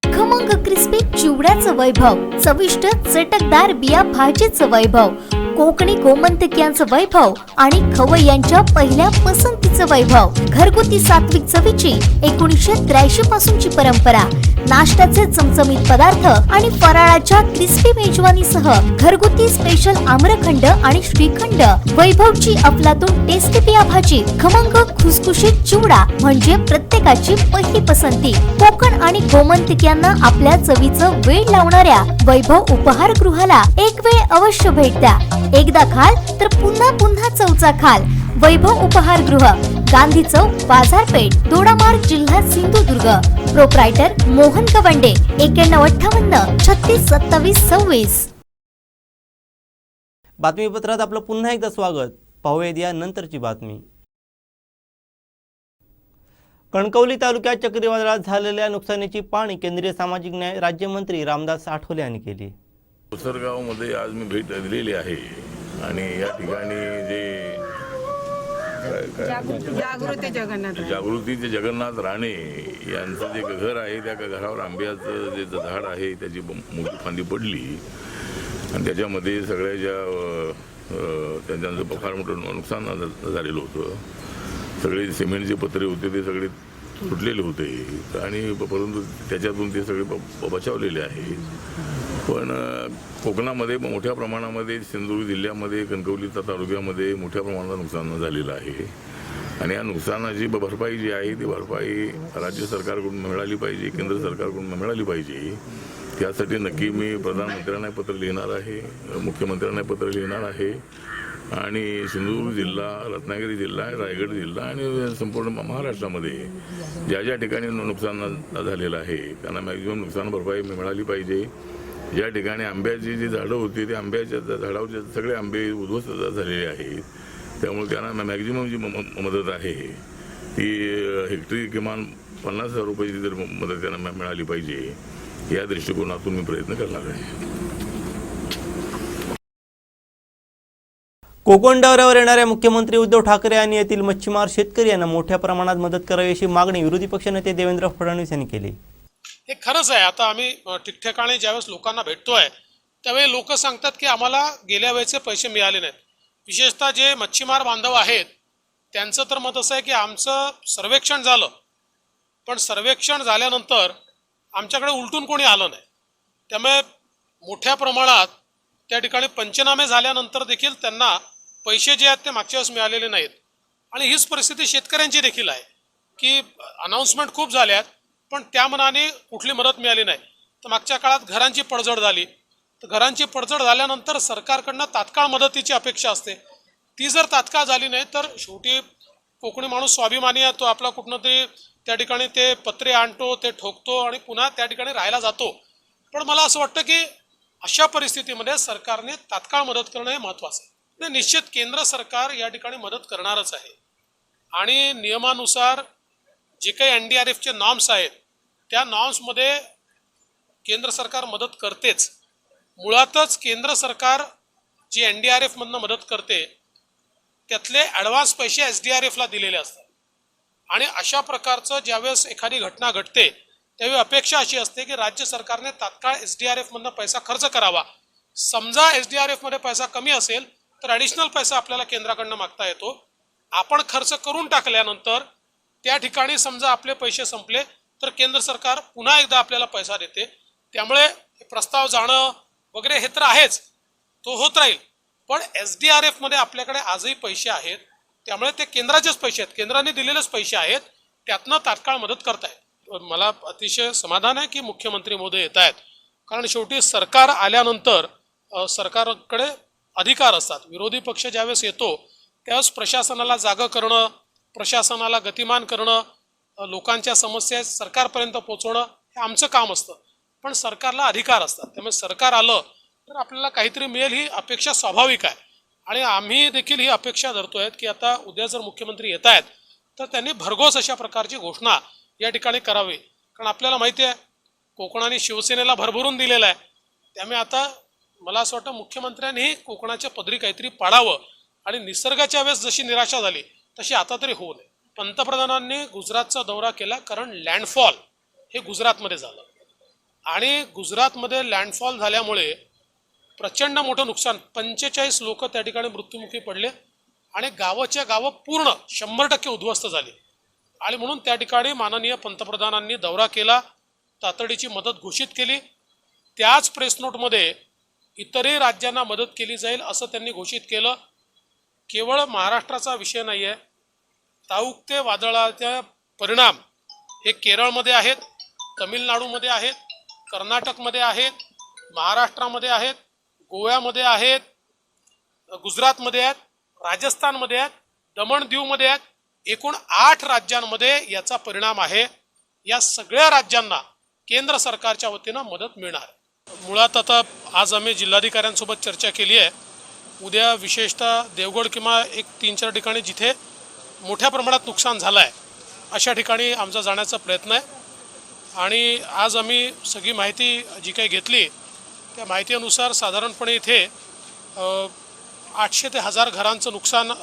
[SPEAKER 6] खमंग क्रिस्पी चिवड्याचं वैभव, चविष्ट चटकदार बिया भाजीचं वैभव, कोकणी गोमंतक्यांचं वैभव आणि खवय्यांच्या पहिल्या पसंतीचं वैभव. घरगुती सात्विक चवीची 1983 पासूनची परंपरा. नाश्त्याचे चमचमीत पदार्थ आणि फराळाच्या क्रिस्पी मेजवानीसह घरगुती स्पेशल आम्रखंड आणि श्रीखंड. वैभवची अफलातून टेस्टी बिया भाजी, खमंग खुसखुशीत चिवडा म्हणजे प्रत्येकाची पहिली पसंती. कोकण आणि गोमंतक्यांना आपल्या चवीचं वेळ लावणाऱ्या वैभव उपहारगृहाला एक वेळ अवश्य भेट द्या. एकदा खाल तर पुन्हा पुन्हा चवचा खाल. वैभव उपहारगृह, गांधी चौक, बाजारपेठ, दोडामार्ग, जिल्हा सिंधुदुर्ग. प्रोप्रायटर मोहन गवंडे. 9158 36 27 26.
[SPEAKER 1] बातमीपत्रात आपलं पुन्हा एकदा स्वागत. पाहूयात या नंतरची बातमी. कणकवली तालुक्यात चक्रीवादळात झालेल्या नुकसानीची पाहणी केंद्रीय सामाजिक न्याय राज्यमंत्री रामदास आठवले यांनी केली.
[SPEAKER 10] उसरगावमध्ये आज मी भेट दिलेली आहे आणि या ठिकाणी जे जागृतीचे जगन्नाथ राणे यांचं जे घर आहे त्या घरावर आंब्याचं जे झाड आहे त्याची मोठी फांदी पडली आणि त्याच्यामध्ये सगळ्या ज्या त्यांचं फार मोठं नुकसान झालेलं होतं. सगळे सिमेंटचे पत्रे होते ते सगळे तुटलेले होते आणि परंतु त्याच्यातून ते सगळे बचावलेले आहेत. पण कोकणामध्ये मोठ्या प्रमाणामध्ये सिंधुदुर्ग जिल्ह्यामध्ये कणकवली तालुक्यामध्ये मोठ्या प्रमाणात नुकसान झालेलं आहे आणि या नुकसानाची भरपाई जी आहे ती भरपाई राज्य सरकारकडून मिळाली पाहिजे, केंद्र सरकारकडून मिळाली पाहिजे. त्यासाठी नक्की मी प्रधानमंत्र्यांना पत्र लिहिणार आहे, मुख्यमंत्र्यांना पत्र लिहिणार आहे आणि सिंधुदुर्ग जिल्हा, रत्नागिरी जिल्हा, रायगड जिल्हा आणि संपूर्ण महाराष्ट्रामध्ये ज्या ज्या ठिकाणी नुकसान झालेलं आहे त्यांना मॅक्झिमम नुकसान भरपाई मिळाली पाहिजे. ज्या ठिकाणी आंब्याची जी झाडं होती ते आंब्याच्या झाडावरचे सगळे आंबे उद्ध्वस्त झालेले आहेत, त्यामुळे त्यांना मॅक्झिमम जी मदत आहे ती हेक्टरी किमान 50,000 रुपयाची जर मदत त्यांना मिळाली पाहिजे या दृष्टिकोनातून मी प्रयत्न करणार आहे.
[SPEAKER 1] कोकण दौऱ्यावर येणाऱ्या मुख्यमंत्री उद्धव ठाकरे यांनी येथील मच्छीमार शेतकरी यांना मोठ्या प्रमाणात मदत करावी अशी मागणी विरोधी पक्षनेते देवेंद्र फडणवीस यांनी केली.
[SPEAKER 4] हे खरंच आहे. आता आम्ही ठिकठिकाणी ज्यावेळेस लोकांना भेटतोय त्यावेळी लोक सांगतात की आम्हाला गेल्या वेळेचे पैसे मिळाले नाहीत. विशेषतः जे मच्छीमार बांधव आहेत त्यांचं तर मत असं आहे की आमचं सर्वेक्षण झालं पण सर्वेक्षण झाल्यानंतर आमच्याकडे उलटून कोणी आलं नाही. त्यामुळे मोठ्या प्रमाणात त्या ठिकाणी पंचनामे झाल्यानंतर देखील त्यांना पैसे जे आहेत ते मागच्या वेळेस मिळालेले नाहीत. आणि हीच परिस्थिती शेतकऱ्यांची देखील आहे की अनाऊन्समेंट खूप झाल्यात पण त्या मनाने कुठली मदत मिळाली नाही. तर मागच्या काळात घरांची पडझड झाली, तर घरांची पडझड झाल्यानंतर सरकारकडनं तात्काळ मदतीची अपेक्षा असते. ती जर तात्काळ झाली नाही तर शेवटी कोकणी माणूस स्वाभिमानी आहे, तो आपला कुठनं तरी त्या ठिकाणी ते पत्रे आणतो, ते ठोकतो आणि पुन्हा त्या ठिकाणी राहायला जातो. पण मला असं वाटतं की अशा परिस्थितीमध्ये सरकारने तात्काळ मदत करणं हे महत्त्वाचं आहे. निश्चित केंद्र सरकार या ठिकाणी मदत करणारच आहे आणि नियमानुसार जे काही NDRFचे नॉर्म्स आहेत त्या नॉर्म्समध्ये केंद्र सरकार मदत करतेच. मुळातच केंद्र सरकार जी NDRFमधनं मदत करते त्यातले ॲडव्हान्स पैसे SDRFला दिलेले असतात आणि अशा प्रकारचं ज्यावेळेस एखादी घटना घडते त्यावेळी अपेक्षा अशी असते की राज्य सरकारने तात्काळ SDRFमधनं पैसा खर्च करावा. समजा SDRFमध्ये पैसा कमी असेल तर ॲडिशनल पैसा आपल्याला केंद्राकडनं मागता येतो. आपण खर्च करून टाकल्यानंतर त्या ठिकाणी समजा आपले पैसे संपले तर केंद्र सरकार पुन्हा एकदा आपल्याला पैसा देते. त्यामुळे प्रस्ताव जाणं वगैरे हे तर आहेच, तो होत राहील. पण SDRFमध्ये आपल्याकडे आजही पैसे आहेत, त्यामुळे ते केंद्राचेच पैसे आहेत, केंद्राने दिलेलेच पैसे आहेत, त्यातनं तात्काळ मदत करतायत. मला अतिशय समाधान आहे की मुख्यमंत्री महोदय येत आहेत, कारण शेवटी सरकार आल्यानंतर सरकारकडे अधिकार असतात. विरोधी पक्ष ज्यावेळेस येतो त्यावेळेस प्रशासनाला जागं करणं, प्रशासनाला गतिमान करणं, लोकांच्या समस्या सरकारपर्यंत पोहोचवणं हे आमचं काम असतं. पण सरकारला अधिकार असतात, त्यामुळे सरकार आलं तर आपल्याला काहीतरी मिळेल ही अपेक्षा स्वाभाविक आहे. आणि आम्ही देखील ही अपेक्षा धरतोय की आता उद्या जर मुख्यमंत्री येत आहेत तर त्यांनी भरघोस अशा प्रकारची घोषणा या ठिकाणी करावी. कारण आपल्याला माहिती आहे कोकणाने शिवसेनेला भरभरून दिलेलं आहे. त्यामुळे आता मला असं वाटतं मुख्यमंत्र्यांनी कोकणाच्या पदरी काहीतरी पाडावं आणि निसर्गाच्या वेळेस जशी निराशा झाली तशी आता तरी होऊ नये. पंतप्रधानांनी गुजरातचा दौरा केला कारण लँडफॉल हे गुजरातमध्ये झालं आणि गुजरातमध्ये लँडफॉल झाल्यामुळे प्रचंड मोठं नुकसान, 45 लोक त्या ठिकाणी मृत्युमुखी पडले आणि गावाच्या गावं पूर्ण 100% उद्ध्वस्त झाली. आणि म्हणून त्या ठिकाणी माननीय पंतप्रधानांनी दौरा केला, तातडीची मदत घोषित केली. त्याच प्रेस नोटमध्ये इतरही राज्यांना मदत केली जाईल असं त्यांनी घोषित केलं. केवळ महाराष्ट्राचा विषय नाही आहे, ताऊक्ते वादळाचे परिणाम हे केरळमध्ये आहेत, तमिळनाडूमध्ये आहेत, कर्नाटकमध्ये आहेत, महाराष्ट्रामध्ये आहेत, गोव्यामध्ये आहेत, गुजरातमध्ये आहेत, राजस्थानमध्ये आहेत, दमण दीवमध्ये आहेत. एकूण 8 राज्यांमध्ये याचा परिणाम आहे. या सगळ्या राज्यांना केंद्र सरकारच्या वतीनं मदत मिळणार. मुळात आता आज आम्ही जिल्हाधिकाऱ्यांसोबत चर्चा केली आहे. उद्या विशेषतः देवगड किंवा एक 3-4 ठिकाणी जिथे मोठ्या प्रमाणात नुकसान झालं आहे अशा ठिकाणी आमचा जाण्याचा प्रयत्न आहे. आणि आज आम्ही सगळी माहिती जी काही घेतली त्या माहितीनुसार साधारणपणे इथे 800 ते 1000 घरांचं नुकसान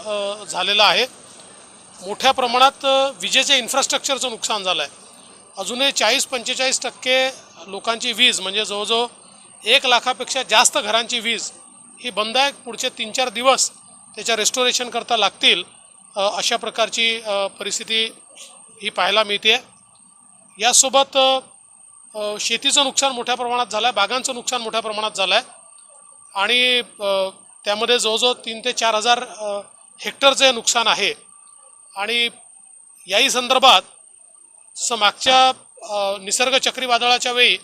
[SPEAKER 4] झालेलं आहे. मोठ्या प्रमाणात विजेच्या इन्फ्रास्ट्रक्चरचं नुकसान झालं आहे. अजूनही 40-45% लोकांची वीज म्हणजे जवळजवळ 1 लाखापेक्षा जास्त घरांची वीज ही बंद आहे. पुढचे 3-4 दिवस त्याच्या रेस्टोरेशन करता लागतील अशा प्रकारची परिस्थिती ही पाहायला मिळते. यासोबत शेतीचं नुकसान मोठ्या प्रमाणात झालं आहे, बागांचं नुकसान मोठ्या प्रमाणात झालं आहे आणि त्यामध्ये जवळजवळ 3 ते 4 हजार हेक्टरचे नुकसान आहे. आणि याही संदर्भात मागच्या निसर्ग चक्रीवादळाच्या वेळी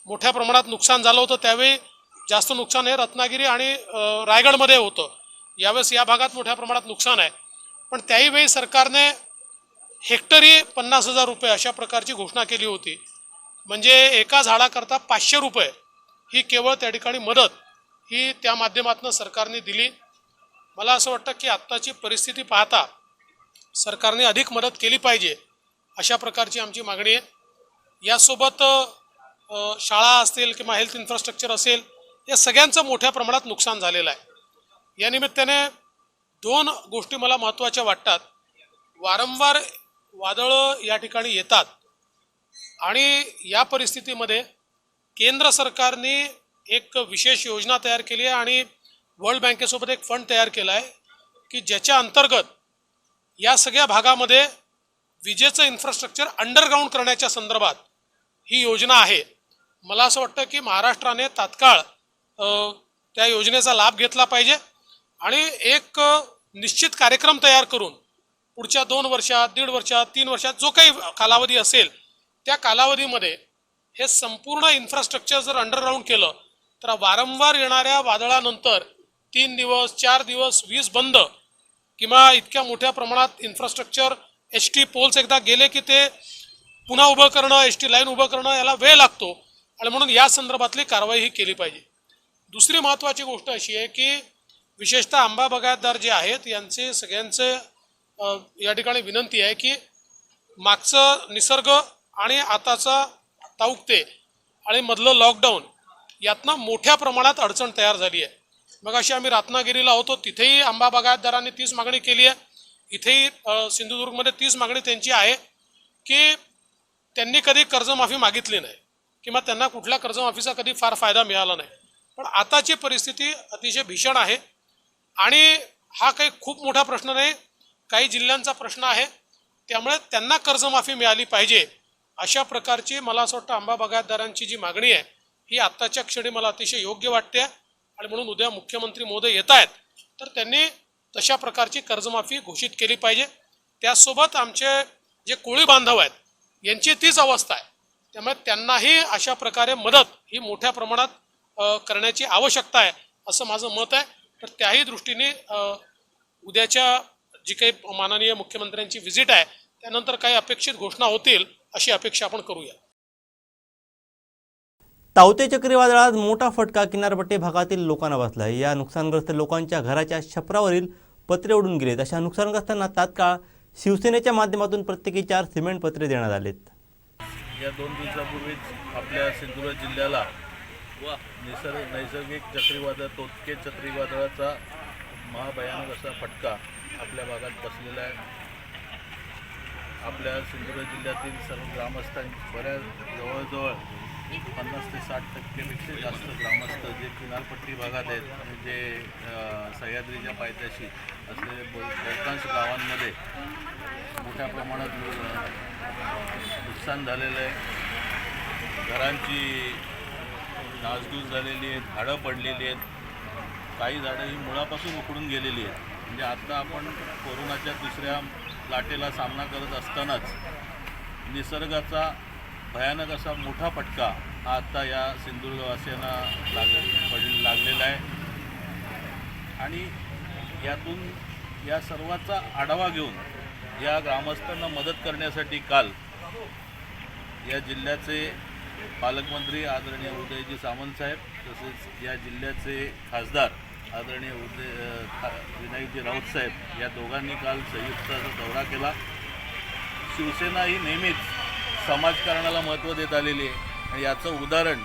[SPEAKER 4] मोठ्या प्रमाणात नुकसान झालं होतं. त्यावेळी जास्त नुकसान हे रत्नागिरी आणि रायगडमध्ये होतं. यावेळेस या भागात मोठ्या प्रमाणात नुकसान आहे. पण त्याही वेळी सरकारने हेक्टरी 50,000 रुपये अशा प्रकारची घोषणा केली होती. म्हणजे एका झाडाकरता 500 रुपये ही केवळ त्या ठिकाणी मदत ही त्या माध्यमातून सरकारने दिली. मला असं वाटतं की आत्ताची परिस्थिती पाहता सरकारने अधिक मदत केली पाहिजे अशा प्रकारची आमची मागणी आहे. यासोबत शाळा असतील किंवा हेल्थ इन्फ्रास्ट्रक्चर असेल या सगळ्यांचं मोठ्या प्रमाणात नुकसान झालेलं आहे. या निमित्ताने 2 गोष्टी मला महत्त्वाच्या वाटतात. वारंवार वादळं या ठिकाणी येतात आणि या परिस्थितीमध्ये केंद्र सरकारने एक विशेष योजना तयार केली आहे आणि वर्ल्ड बँकेसोबत एक फंड तयार केला आहे की ज्याच्या अंतर्गत या सगळ्या भागामध्ये विजेचं इन्फ्रास्ट्रक्चर अंडरग्राऊंड करण्याच्या संदर्भात ही योजना आहे. मला असं वाटतं की महाराष्ट्राने तात्काळ त्या योजनेचा लाभ घेतला पाहिजे आणि एक निश्चित कार्यक्रम तयार करून पुढच्या 2 वर्षात, 1.5 वर्षात, 3 वर्षात जो काही कालावधी असेल त्या कालावधीमध्ये हे संपूर्ण इन्फ्रास्ट्रक्चर जर अंडरग्राऊंड केलं तर वारंवार येणाऱ्या वादळानंतर 3 दिवस, 4 दिवस वीज बंद किंवा इतक्या मोठ्या प्रमाणात इन्फ्रास्ट्रक्चर HT पोल्स एकदा गेले की ते पुन्हा उभं करणं, HT लाईन उभं करणं याला वेळ लागतो आणि म्हणून या संदर्भातली कारवाई ही केली पाहिजे. दुसरी महत्त्वाची गोष्ट अशी आहे की विशेषतः आंबा बागायतदार जे आहेत यांचे सगळ्यांचे या ठिकाणी विनंती आहे की मागचं निसर्ग आणि आताचा ताऊक्ते आणि मधलं लॉकडाऊन यातनं मोठ्या प्रमाणात अडचण तयार झाली आहे. मग अशी आम्ही रत्नागिरीला होतो, तिथेही आंबा बागायतदारांनी तीच मागणी केली आहे. इथेही सिंधुदुर्गमध्ये तीच मागणी त्यांची आहे की त्यांनी कधी कर्जमाफी मागितली नाही किंवा त्यांना कुठल्या कर्जमाफीचा कधी फार फायदा मिळाला नाही. पण आताची परिस्थिती अतिशय भीषण आहे आणि हा काही खूप मोठा प्रश्न नाही, काही जिल्ह्यांचा प्रश्न आहे. त्यामुळे त्यांना कर्जमाफी मिळाली पाहिजे अशा प्रकारची मला असं वाटतं आंबा बागायतदारांची जी मागणी आहे ही आत्ताच्या क्षणी मला अतिशय योग्य वाटते. आणि म्हणून उद्या मुख्यमंत्री महोदय येत आहेत तर त्यांनी तशा प्रकारची कर्जमाफी घोषित केली पाहिजे. त्यासोबत आमचे जे कोळी बांधव आहेत यांची तीच अवस्था आहे, त्यामुळे त्यांनाही अशा प्रकारे मदत ही मोठ्या प्रमाणात करण्याची आवश्यकता आहे असं माझं मत आहे. तर त्याही दृष्टीने उद्याच्या जी काही माननीय मुख्यमंत्र्यांची व्हिजिट आहे त्यानंतर काही अपेक्षित घोषणा होतील अशी अपेक्षा आपण करूया.
[SPEAKER 1] तावते चक्रीवादळात मोठा फटका किनारपट्टी भागातील लोकांना बसला आहे. या नुकसानग्रस्त लोकांच्या घराच्या छपरावरील पत्रे उडून गेलेत. अशा नुकसानग्रस्तांना तात्काळ शिवसेनेच्या माध्यमातून प्रत्येकी 4 सिमेंट पत्रे देण्यात आलेत.
[SPEAKER 14] या 2 दिवसापूर्वीच आपल्या सिंधुदुर्ग जिल्ह्याला नैसर्गिक चक्रीवादळ तोत्के चक्रीवादळाचा महाभयानक असा फटका आपल्या भागात बसलेला आहे. आपल्या सिंधुदुर्ग जिल्ह्यातील सर्व ग्रामस्थांची बऱ्याच जवळजवळ 50 ते 60% जास्त ग्रामस्थ जे किनारपट्टी भागात आहेत आणि जे सह्याद्रीच्या पायथ्याशी असलेले बहुतांश गावांमध्ये मोठ्या प्रमाणात नुकसान झालेलं आहे. घरांची नासधूस झालेली आहेत, झाडं पडलेली आहेत, काही झाडं ही मुळापासून उखडून गेलेली आहेत. म्हणजे आता आपण कोरोनाच्या 2ऱ्या लाटेला सामना करत असतानाच निसर्गाचा भयानक असा मोठा फटका हा आत्ता या सिंधुदुर्गवासियांना लागलेला आहे. आणि यातून या सर्वाचा आढावा घेऊन या ग्रामस्थांना मदत करण्यासाठी काल या जिल्ह्याचे पालकमंत्री आदरणीय उदयजी सामंत साहेब तसेच या जिल्ह्याचे खासदार आदरणीय विनायकजी राऊत साहेब या दोघांनी काल संयुक्त दौरा केला. शिवसेना ही नेहमीच समाजकारणाला महत्त्व देत आलेली आहे आणि याचं उदाहरण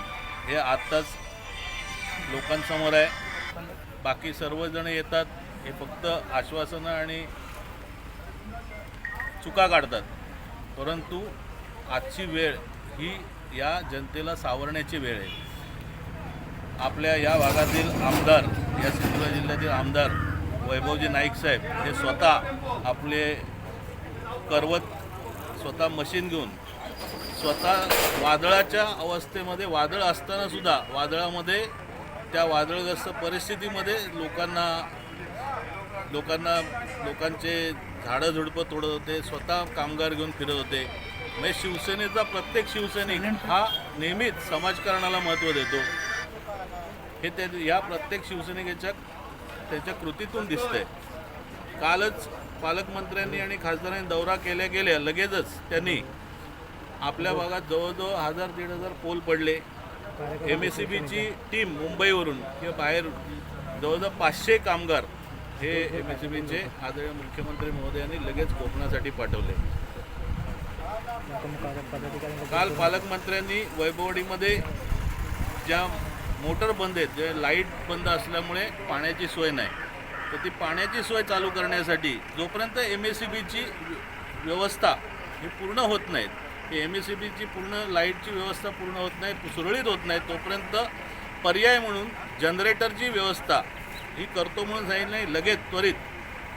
[SPEAKER 14] हे आत्ताच लोकांसमोर आहे. बाकी सर्वजण येतात हे फक्त आश्वासनं आणि चुका काढतात, परंतु आजची वेळ ही या जनतेला सावरण्याची वेळ आहे. आपल्या या भागातील आमदार, या सिंधुदुर्ग जिल्ह्यातील आमदार वैभवजी नाईक साहेब हे स्वतः आपले करवत स्वतः मशीन घेऊन स्वतः वादळाच्या अवस्थेमध्ये वादळ असतानासुद्धा वादळामध्ये त्या वादळग्रस्त परिस्थितीमध्ये लोकांचे झाडं झुडपं तोडत होते, स्वतः कामगार घेऊन फिरत होते. म्हणजे शिवसेनेचा प्रत्येक शिवसैनिक हा नेहमीच समाजकारणाला महत्त्व देतो हे या प्रत्येक शिवसैनिकाच्या त्याच्या कृतीतून दिसतंय. कालच पालकमंत्र्यांनी आणि खासदारांनी दौरा केल्या लगेचच त्यांनी आपल्या भागात जवळजवळ 1000-1500 पोल पडले. MSCBची टीम मुंबईवरून किंवा बाहेर जवळजवळ 500 कामगार हे MSCBचे आदरणीय मुख्यमंत्री महोदयांनी लगेच कोकणासाठी पाठवले. काल पालकमंत्र्यांनी वैभववाडीमध्ये ज्या मोटर बंद आहेत, जे लाईट बंद असल्यामुळे पाण्याची सोय नाही, तर ती पाण्याची सोय चालू करण्यासाठी जोपर्यंत MSCBची व्यवस्था ही पूर्ण होत नाहीत, MSCBची पूर्ण लाईटची व्यवस्था पूर्ण होत नाही, सुरळीत होत नाही, तोपर्यंत पर्याय म्हणून जनरेटरची व्यवस्था ही करतो म्हणून सांगितलं नाही. लगेच त्वरित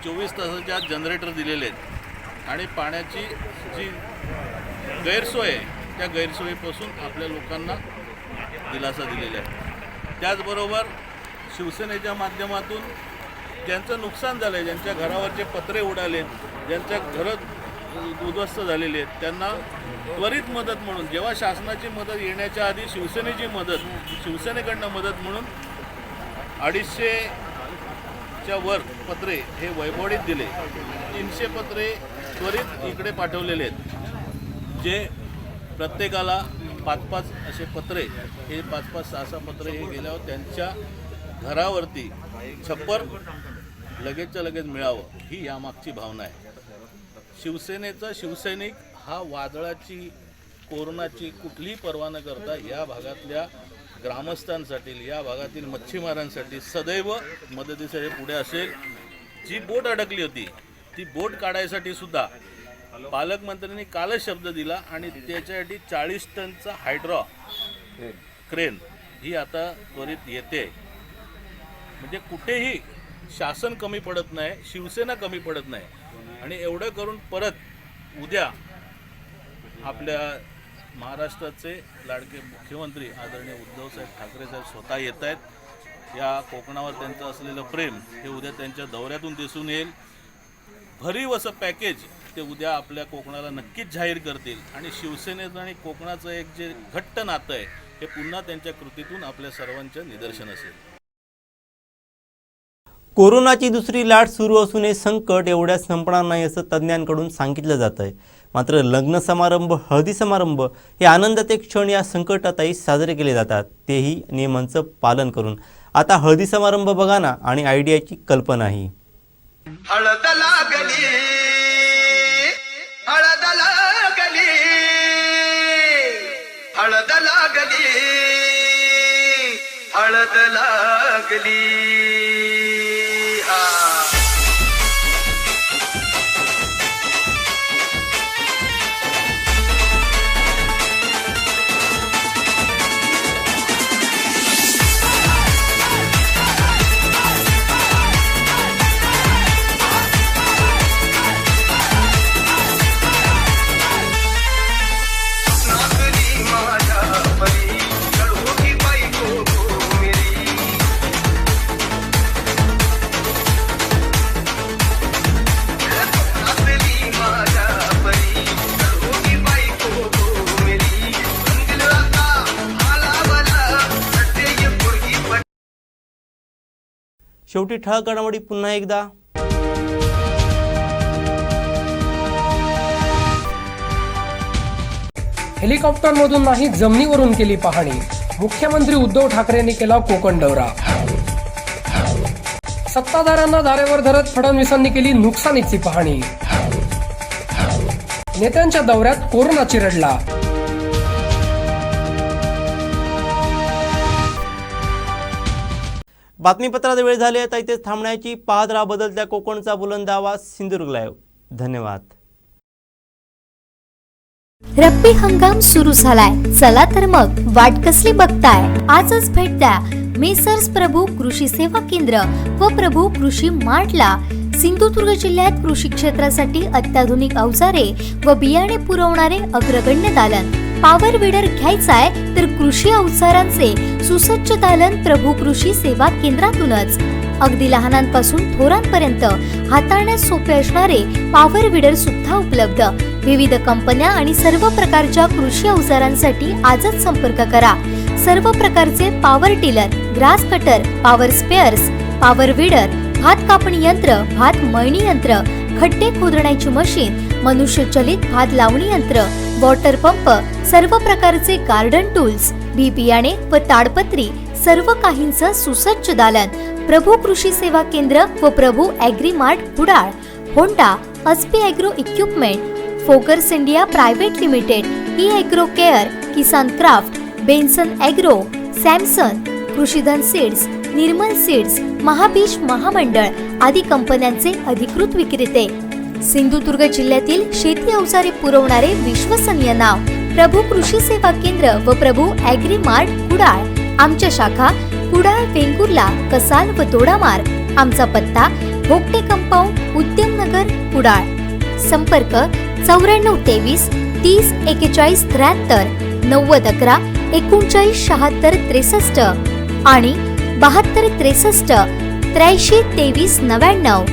[SPEAKER 14] 24 तासाच्या आत जनरेटर दिलेले आहेत आणि पाण्याची जी गैरसोय आहे त्या गैरसोयीपासून आपल्या लोकांना दिलासा दिलेला आहे. त्याचबरोबर शिवसेनेच्या माध्यमातून ज्यांचं नुकसान झालं आहे, ज्यांच्या घरावरचे पत्रे उडाले, ज्यांच्या घरं उद्ध्वस्त झालेली आहेत, त्यांना त्वरित मदत म्हणून जेव्हा शासनाची मदत येण्याच्या आधी शिवसेनेची मदत, शिवसेनेकडनं मदत म्हणून 250च्या वर पत्रे हे वैभवडीत दिले. 300 पत्रे त्वरित इकडे पाठवलेले आहेत, जे प्रत्येकाला 5-5 असे पत्रे हे 5-5, 6-6 पत्रे हे गेल्यावर त्यांच्या घरावरती छप्पर लगेचच्या लगेच मिळावं ही यामागची भावना आहे. शिवसेनेचा शिवसैनिक हा वादळाची, कोरोनाची कुठलीही पर्वा न करता या भागातल्या ग्रामस्थांसाठी, या भागातील मच्छीमारांसाठी सदैव मदतीसाठी पुढे असेल. जी बोट अडकली होती ती बोट काढायसाठी सुद्धा पालकमंत्र्यांनी कालच शब्द दिला आणि त्याच्यासाठी 40 टनचा हायड्रॉ क्रेन ही आता त्वरित येते. म्हणजे कुठेही शासन कमी पडत नाही, शिवसेना कमी पडत नाही. आणि एवढं करून परत उद्या आपल्या महाराष्ट्राचे लाडके मुख्यमंत्री आदरणीय उद्धवसाहेब ठाकरे साहेब स्वतः येत आहेत. या कोकणावर त्यांचं असलेलं प्रेम हे उद्या त्यांच्या दौऱ्यातून दिसून येईल. भरीव असं पॅकेज ते उद्या आपल्या कोकणाला नक्कीच जाहीर करतील आणि शिवसेनेचं आणि कोकणाचं एक जे घट्ट नातं आहे हे पुन्हा त्यांच्या कृतीतून आपल्या सर्वांच्या निदर्शन असेल.
[SPEAKER 1] कोरोनाची दुसरी लाट सुरू असून हे संकट एवढ्यात संपणार नाही असं तज्ज्ञांकडून सांगितलं जात आहे. मात्र लग्न समारंभ, हळदी समारंभ हे आनंदाचे क्षण या संकटातही साजरे केले जातात, तेही नियमांचं पालन करून. आता हळदी समारंभ बघा ना आणि आयडियाची कल्पनाही.
[SPEAKER 15] हळद लागली, हळद लागली, हळद लागली, हळद लागली.
[SPEAKER 1] शेवटी ठळक घडामोडी पुन्हा एकदा.
[SPEAKER 2] हेलिकॉप्टरमधून नाही जमिनीवरून केली पाहणी. मुख्यमंत्री उद्धव ठाकरेंनी केला कोकण दौरा. सत्ताधाऱ्यांना धारेवर धरत फडणवीसांनी केली नुकसानीची पाहणी. नेत्यांच्या दौऱ्यात कोरोना चिरडला.
[SPEAKER 1] बातमीपत्रात वेळ झाली आता इथेच थांबण्याची. पाहत राहा बदलत्या कोकणचा बुलंद आवाज, सिंधुदुर्ग लाईव्ह. धन्यवाद.
[SPEAKER 6] रब्बी हंगाम सुरू झालाय, चला तर मग वाट कसली बघताय. आजच भेट द्या मेसर्स प्रभू कृषी सेवा केंद्र व प्रभू कृषी मार्टला. सिंधुदुर्ग जिल्ह्यात कृषी क्षेत्रासाठी अत्याधुनिक अवजारे व बियाणे पुरवणारे अग्रगण्य दालन. पॉवर विडर घ्यायचाय तर कृषी अवजारांचे सुसज्ज दालन प्रभू कृषी सेवा केंद्रातूनच. अगदी लहानांपासून थोरांपर्यंत हाताळण्यास सोपे असणारे पॉवर विडर सुद्धा उपलब्ध. विविध कंपन्या आणि सर्व प्रकारच्या कृषी अवजारांसाठी आजच संपर्क करा. सर्व प्रकारचे power tiller, grass cutter, power spares, power weeder, भात कापणी यंत्र, भात मळणी यंत्र, खड्डे खोदण्याची मशीन, मनुष्यचलित भात लावणी यंत्र, वॉटर पंप, सर्व प्रकारचे गार्डन टूल्स, बी बियाणे व ताडपत्री सर्व काहींचं सुसज्ज दालन. प्रभू कृषी सेवा केंद्र व Prabhu agri mart Kudal. Honda, Aspee agro equipment, फोकर्स India private limited, E agro care, Kisan Kraft, Benson agro, Samson, कृषीधन सीड्स, निर्मल सीड्स, महाबीज महामंडळ आदी कंपन्यांचे अधिकृत विक्रेते. सिंधुदुर्ग जिल्ह्यातील शेती अवजारे पुरवणारे विश्वसनीय नाव प्रभू कृषी सेवा केंद्र व प्रभू ॲग्री मार्ट कुडाळ. आमच्या शाखा कुडाळ, वेंगुर्ला, कसाल व दोडामार्ग. आमचा पत्ता भोगटे कंपाऊंड, उद्यमनगर, कुडाळ. संपर्क 9423 30 41 73, 9011 39 76 63 आणि 72 63 83 23 99.